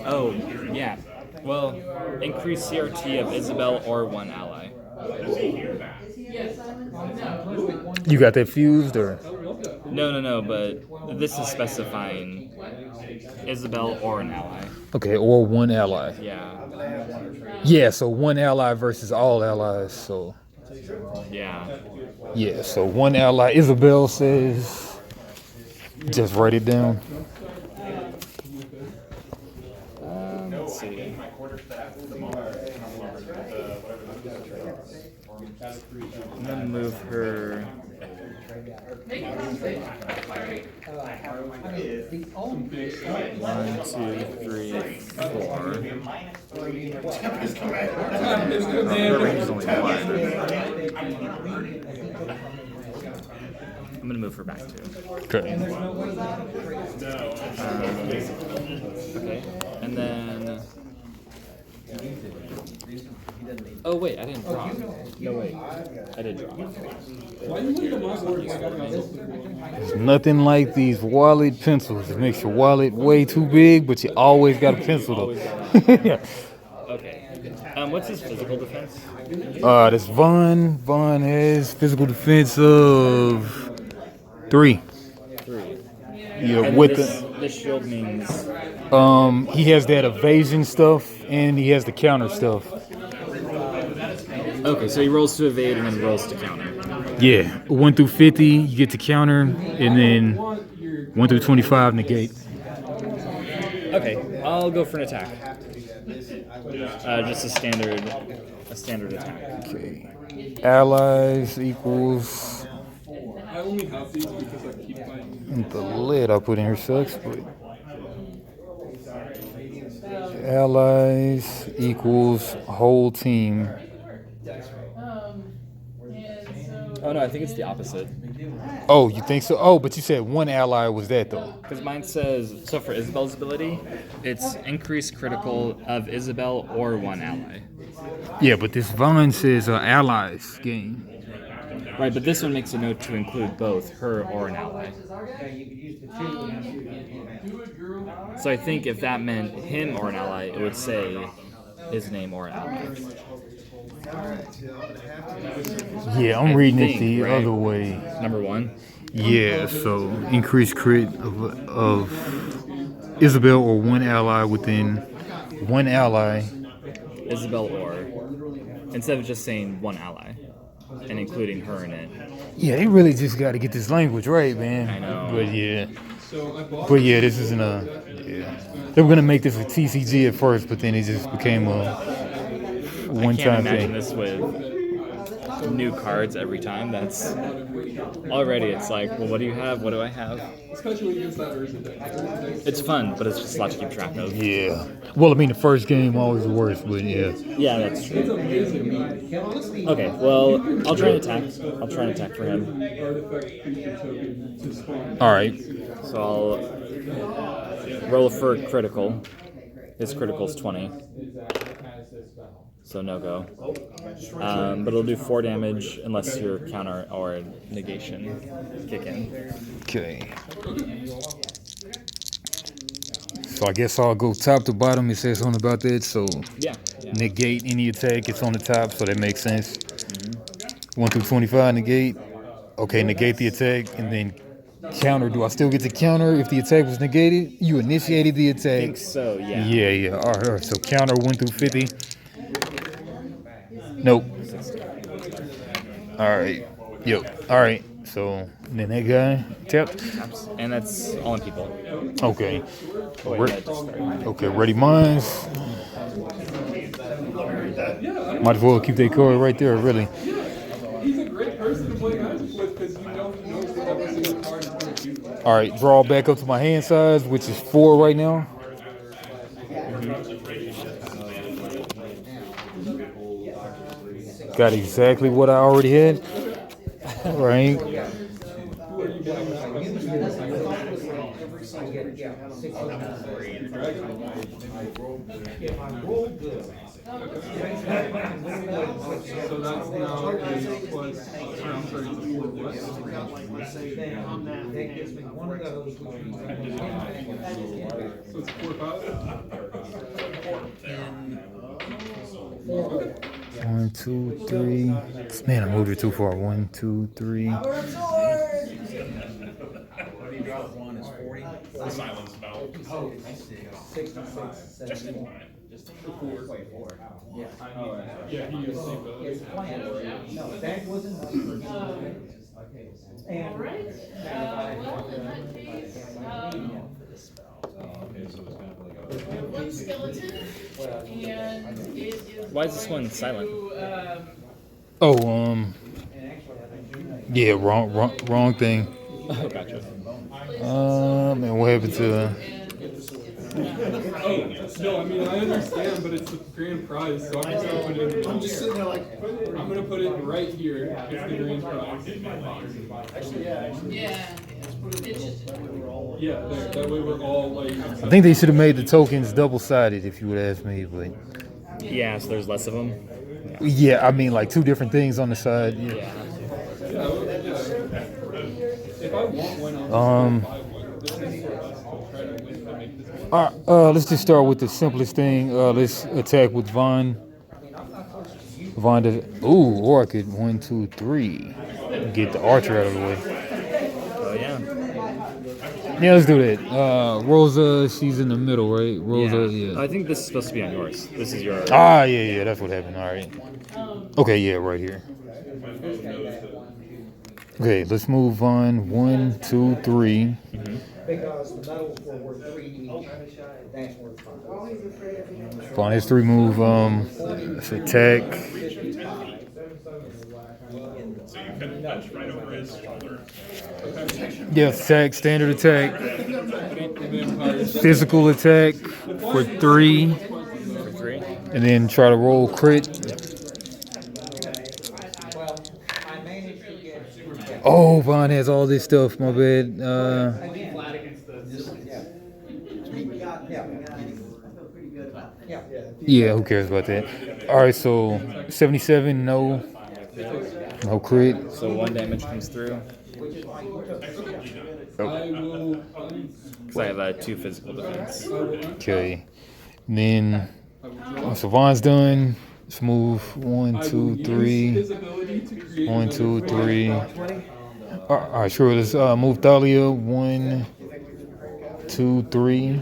[SPEAKER 2] Oh, yeah. Well, increase CRT of Isabel or one ally.
[SPEAKER 5] Yes. No.
[SPEAKER 1] You got that fused, or?
[SPEAKER 2] No, but this is specifying Isabel or an ally.
[SPEAKER 1] Okay, or one ally.
[SPEAKER 2] Yeah.
[SPEAKER 1] Yeah, so one ally versus all allies, so.
[SPEAKER 2] Yeah.
[SPEAKER 1] Yeah, so one ally, Isabel says, just write it down.
[SPEAKER 2] Let's see. I'm gonna move her
[SPEAKER 5] Make a conversation. Sorry.
[SPEAKER 6] 1, 2, 3, 4. Her range is only 1. I'm gonna move her back too.
[SPEAKER 1] Okay.
[SPEAKER 6] Okay, and then. Oh wait, I didn't draw. No wait, I did draw.
[SPEAKER 4] Why you leave the mouse where it's got
[SPEAKER 1] There's nothing like these wallet pencils. It makes your wallet way too big, but you always got a pencil though.
[SPEAKER 6] Okay. What's his physical defense?
[SPEAKER 1] This Vaughn. Vaughn has physical defense of 3.
[SPEAKER 6] 3.
[SPEAKER 1] Yeah,
[SPEAKER 6] And
[SPEAKER 1] with
[SPEAKER 6] this shield means.
[SPEAKER 1] he has that evasion stuff and he has the counter stuff.
[SPEAKER 6] Okay, so he rolls to evade and then rolls to counter.
[SPEAKER 1] Yeah, 1 through 50 you get to counter, and then 1 through 25 negate.
[SPEAKER 6] Okay, I'll go for an attack. Just a standard attack.
[SPEAKER 1] Okay. Allies equals.
[SPEAKER 4] I only have these because I keep playing.
[SPEAKER 1] And the lid I put in here sucks, but allies equals whole team.
[SPEAKER 6] Oh no, I think it's the opposite.
[SPEAKER 1] Oh, you think so? Oh, but you said one ally was that though.
[SPEAKER 6] Because mine says, so for Isabel's ability, it's increased critical of Isabel or one ally.
[SPEAKER 1] Yeah, but this Vaughn says allies gain.
[SPEAKER 6] Right, but this one makes a note to include both her or an ally. So I think if that meant him or an ally, it would say his name or an ally.
[SPEAKER 1] Yeah, I'm reading it the other way.
[SPEAKER 6] Number 1?
[SPEAKER 1] Yeah, so increased crit of Isabel or one ally within one ally.
[SPEAKER 6] Isabel or. Instead of just saying one ally and including her in it.
[SPEAKER 1] Yeah, they really just got to get this language right, man.
[SPEAKER 6] I know.
[SPEAKER 1] But yeah, this isn't a. Yeah, they were gonna make this a TCG at first, but then it just became a one-time
[SPEAKER 6] I can't
[SPEAKER 1] thing.
[SPEAKER 6] imagine this with new cards every time. That's already. It's like, well, what do you have? What do I have?
[SPEAKER 4] Especially against that Urza deck.
[SPEAKER 6] It's fun, but it's just a lot to keep track of.
[SPEAKER 1] Yeah. Well, I mean, the first game always the worst, but yeah.
[SPEAKER 6] Yeah, that's true.
[SPEAKER 4] It's amazing.
[SPEAKER 6] Okay, well, I'll try and attack. I'll try and attack for him.
[SPEAKER 4] Artifact creature token to spawn.
[SPEAKER 1] All right.
[SPEAKER 6] So I'll roll for critical. His critical's 20. So no go. But it'll do 4 damage unless your counter or negation kick in.
[SPEAKER 1] Okay. So I guess I'll go top to bottom. It says something about that. So
[SPEAKER 6] Yeah.
[SPEAKER 1] negate any attack. It's on the top, so that makes sense. 1 through 25 negate. Okay, negate the attack and then counter. Do I still get to counter if the attack was negated? You initiated the
[SPEAKER 6] I
[SPEAKER 1] attack.
[SPEAKER 6] think so, yeah.
[SPEAKER 1] Yeah. All right. So counter 1 through 50. Nope. All right. Yep. All right. So then that guy tapped.
[SPEAKER 6] And that's all in people.
[SPEAKER 1] Okay.
[SPEAKER 6] Oh, wait, that just started.
[SPEAKER 1] Okay. Ready minds. Might as well keep that card right there. Really.
[SPEAKER 4] He's a great person to play Magic with because you know he knows what every single card is going to do.
[SPEAKER 1] All right. Draw back up to my hand size, which is 4 right now. Got exactly what I already had. Right.
[SPEAKER 4] So that's now a plus. I'm sorry, it's a 4 plus. So it's 4 5.
[SPEAKER 1] 1, 2, 3. Man, I moved it too far. 1, 2, 3.
[SPEAKER 4] Yeah, he used the ability.
[SPEAKER 5] All right. Well, in that case, one skeleton, and it is.
[SPEAKER 6] Why is this one silent?
[SPEAKER 5] to,
[SPEAKER 1] Oh, Yeah, wrong thing.
[SPEAKER 6] Oh, gotcha.
[SPEAKER 1] Man, what happened to?
[SPEAKER 4] Oh, no, I mean, I understand, but it's the grand prize, so I'm just gonna put it in.
[SPEAKER 3] I'm just sitting there like,
[SPEAKER 4] I'm gonna put it right here. It's the grand prize.
[SPEAKER 5] Yeah. It's just,
[SPEAKER 4] Yeah, there, that way we're all like.
[SPEAKER 1] I think they should have made the tokens double-sided, if you would ask me. But
[SPEAKER 6] Yeah, so there's less of them.
[SPEAKER 1] yeah, I mean like two different things on the side. Yeah.
[SPEAKER 6] Yeah.
[SPEAKER 4] If I want one, I'll
[SPEAKER 1] Um.
[SPEAKER 4] buy one. This is for us to try to win to make this.
[SPEAKER 1] All right, let's just start with the simplest thing. Let's attack with Vaughn. Vaughn does. Ooh, or I could 1, 2, 3. Get the archer out of the way.
[SPEAKER 6] Oh yeah.
[SPEAKER 1] Yeah, let's do that. Rosa, she's in the middle, right? Rosa, yeah.
[SPEAKER 6] I think this is supposed to be on yours. This is your.
[SPEAKER 1] Ah, yeah, that's what happened. All right. Okay, yeah, right here. Okay, let's move on. 1, 2, 3.
[SPEAKER 7] Because the metals were worth 3 each, that's worth 5.
[SPEAKER 1] Vaughn has 3 move. Let's attack. Yeah, attack, standard attack. Physical attack for 3.
[SPEAKER 6] For 3.
[SPEAKER 1] And then try to roll crit. Oh, Vaughn has all this stuff. My bad. Yeah, who cares about that? All right, so 77, no crit.
[SPEAKER 6] So 1 damage comes through.
[SPEAKER 4] I will.
[SPEAKER 6] Because I have 2 physical defense.
[SPEAKER 1] Okay. And then so Vaughn's done. Let's move 1, 2, 3. 1, 2, 3. All right, sure. Let's move Thalia. 1, 2, 3.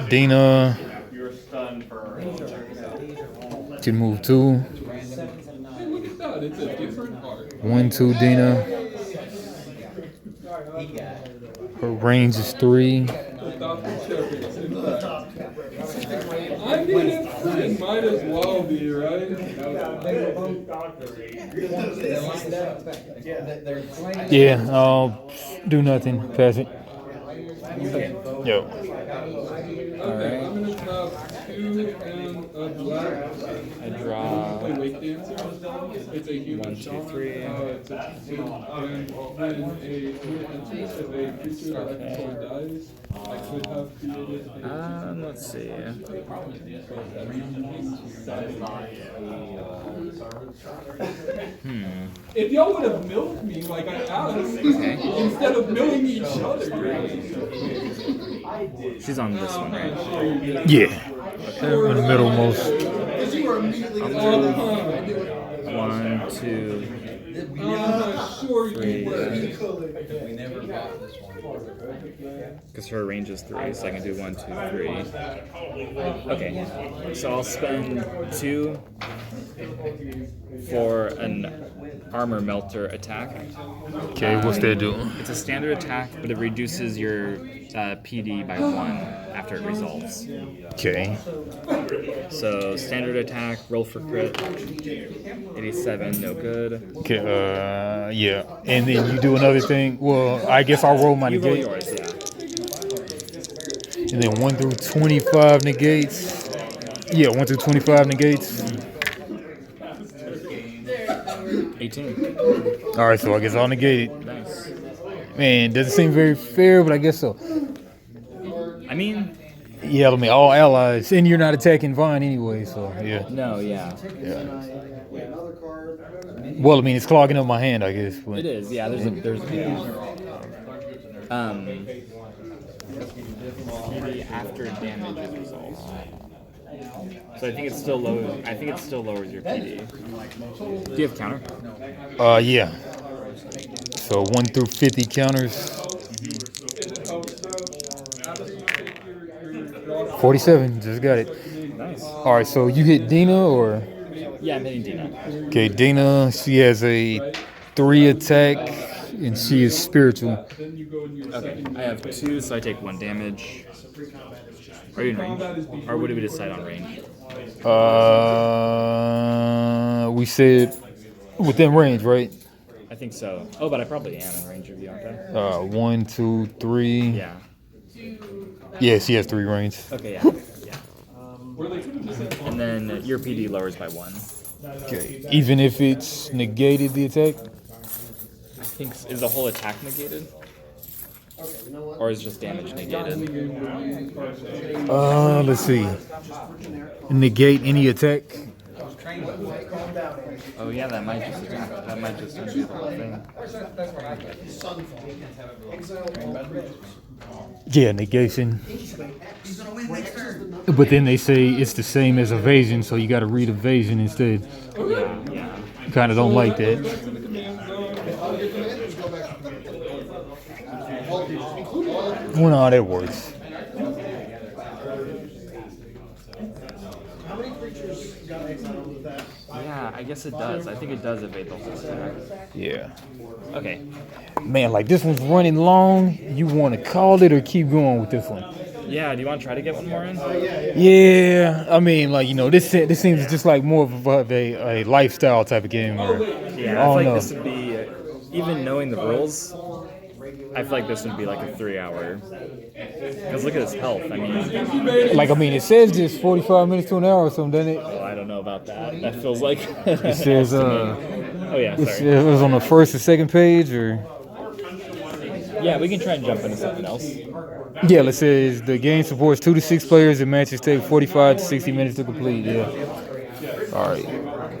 [SPEAKER 1] Dina can move 2.
[SPEAKER 4] Hey, look at that. It's a different art.
[SPEAKER 1] 1, 2, Dina. Her range is 3.
[SPEAKER 4] I mean, it might as well be, right?
[SPEAKER 1] Yeah, I'll do nothing. Pass it. Yo.
[SPEAKER 4] Okay, I'm gonna top 2 and a black.
[SPEAKER 6] I draw.
[SPEAKER 4] Play Wake Dancer. It's a human
[SPEAKER 6] 1, 2,
[SPEAKER 4] shaman.
[SPEAKER 6] 3.
[SPEAKER 4] It's a and when a human enters, if a creature that I control dies, I could have created a.
[SPEAKER 6] Let's see.
[SPEAKER 4] If y'all would have milled me like I asked, instead of milling each other.
[SPEAKER 6] She's on this one, right?
[SPEAKER 1] Yeah. In the middle most.
[SPEAKER 3] because you were immediately
[SPEAKER 6] One, two.
[SPEAKER 4] Sure you
[SPEAKER 6] Three.
[SPEAKER 4] were.
[SPEAKER 8] We never bought this one.
[SPEAKER 6] Because her range is 3, so I can do 1, 2, 3. Okay, so I'll spend 2 for an armor melter attack.
[SPEAKER 1] Okay, what's that do?
[SPEAKER 6] It's a standard attack, but it reduces your PD by 1 after it resolves.
[SPEAKER 1] Okay.
[SPEAKER 6] So standard attack, roll for crit. 87, no good.
[SPEAKER 1] Okay, yeah. And then you do another thing. Well, I guess I'll roll my
[SPEAKER 6] You roll
[SPEAKER 1] negate.
[SPEAKER 6] yours, yeah.
[SPEAKER 1] And then 1 through 25 negates. Yeah, 1 through 25 negates.
[SPEAKER 6] 18.
[SPEAKER 1] All right, so I guess I'll negate it.
[SPEAKER 6] Nice.
[SPEAKER 1] Man, doesn't seem very fair, but I guess so.
[SPEAKER 6] I mean,
[SPEAKER 1] Yeah, I mean, all allies. And you're not attacking Vaughn anyway, so yeah.
[SPEAKER 6] no, yeah.
[SPEAKER 1] Well, I mean, it's clogging up my hand, I guess. But
[SPEAKER 6] It is, yeah. There's PD after damage is resolved. So I think it's still low. I think it still lowers your PD. Do you have counter?
[SPEAKER 1] yeah. So 1 through 50 counters. 47, just got it.
[SPEAKER 6] Nice.
[SPEAKER 1] All right, so you hit Dina or?
[SPEAKER 6] Yeah, I'm hitting Dina.
[SPEAKER 1] Okay, Dina, she has a 3 attack and she is spiritual.
[SPEAKER 6] Okay, I have 2, so I take 1 damage. Are you in range? Or would we decide on range?
[SPEAKER 1] We said within range, right?
[SPEAKER 2] I think so. Oh, but I probably am in range of you, aren't I?
[SPEAKER 1] 1, 2, 3.
[SPEAKER 2] Yeah.
[SPEAKER 1] Yes, he has 3 range.
[SPEAKER 2] Okay, yeah. And then your PD lowers by 1.
[SPEAKER 1] Okay. Even if it's negated the attack?
[SPEAKER 2] I think is the whole attack negated? Or is just damage negated?
[SPEAKER 1] Let's see. Negate any attack.
[SPEAKER 2] Oh yeah, that might just undo the whole thing.
[SPEAKER 1] Yeah, negation. But then they say it's the same as evasion, so you got to read evasion instead.
[SPEAKER 2] Yeah.
[SPEAKER 1] Kind of don't like that. Well, no, that works.
[SPEAKER 2] Yeah, I guess it does. I think it does evade the whole attack.
[SPEAKER 1] Yeah.
[SPEAKER 2] Okay.
[SPEAKER 1] Man, like this one's running long. You want to call it or keep going with this one?
[SPEAKER 2] Yeah, do you want to try to get one more in?
[SPEAKER 1] Yeah, I mean, like, you know, this seems just like more of a lifestyle type of game. Or,
[SPEAKER 2] Yeah, I feel like this would be, even knowing the rules, I feel like this would be like a 3-hour. Because look at his health. I mean,
[SPEAKER 1] it says just 45 minutes to an hour or something, doesn't it?
[SPEAKER 2] oh, I don't know about that. That feels like.
[SPEAKER 1] It says,
[SPEAKER 2] oh yeah,
[SPEAKER 1] it
[SPEAKER 2] sorry.
[SPEAKER 1] was on the first or second page, or
[SPEAKER 2] Yeah, we can try and jump into something else.
[SPEAKER 1] yeah, it says the game supports 2 to 6 players and matches take 45 to 60 minutes to complete. Yeah. All right.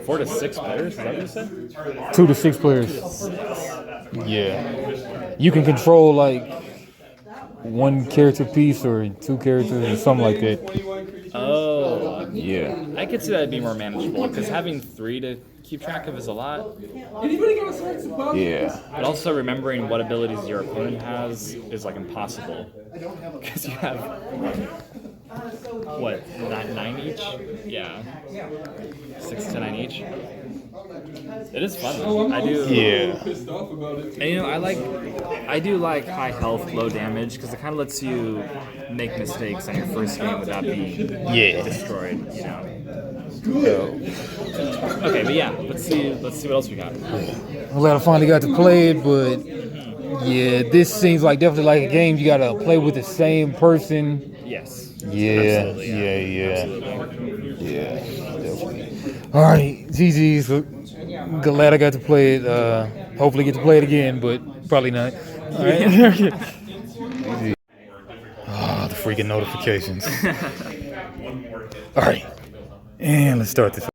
[SPEAKER 2] 4 to 6 players? Is that what you said?
[SPEAKER 1] 2 to 6 players. Yeah. You can control like 1 character piece or 2 characters or something like that.
[SPEAKER 2] Oh.
[SPEAKER 1] Yeah.
[SPEAKER 2] I could see that be more manageable because having 3 to keep track of is a lot.
[SPEAKER 1] Yeah.
[SPEAKER 2] But also remembering what abilities your opponent has is like impossible. Because you have, what, 9 each? Yeah. 6 to 9 each. It is fun. I do.
[SPEAKER 1] Yeah.
[SPEAKER 4] Pissed off about it.
[SPEAKER 2] And you know, I do like high health, low damage because it kind of lets you make mistakes on your first game without being destroyed. You know. Okay, but yeah, let's see what else we got.
[SPEAKER 1] I'm glad I finally got to play it, but yeah, this seems like definitely like a game you gotta play with the same person.
[SPEAKER 2] Yes.
[SPEAKER 1] Yeah.
[SPEAKER 2] Absolutely,
[SPEAKER 1] Yeah, definitely. All right, GG's. Glad I got to play it. Hopefully get to play it again, but probably not. All right. The freaking notifications. All right, and let's start this.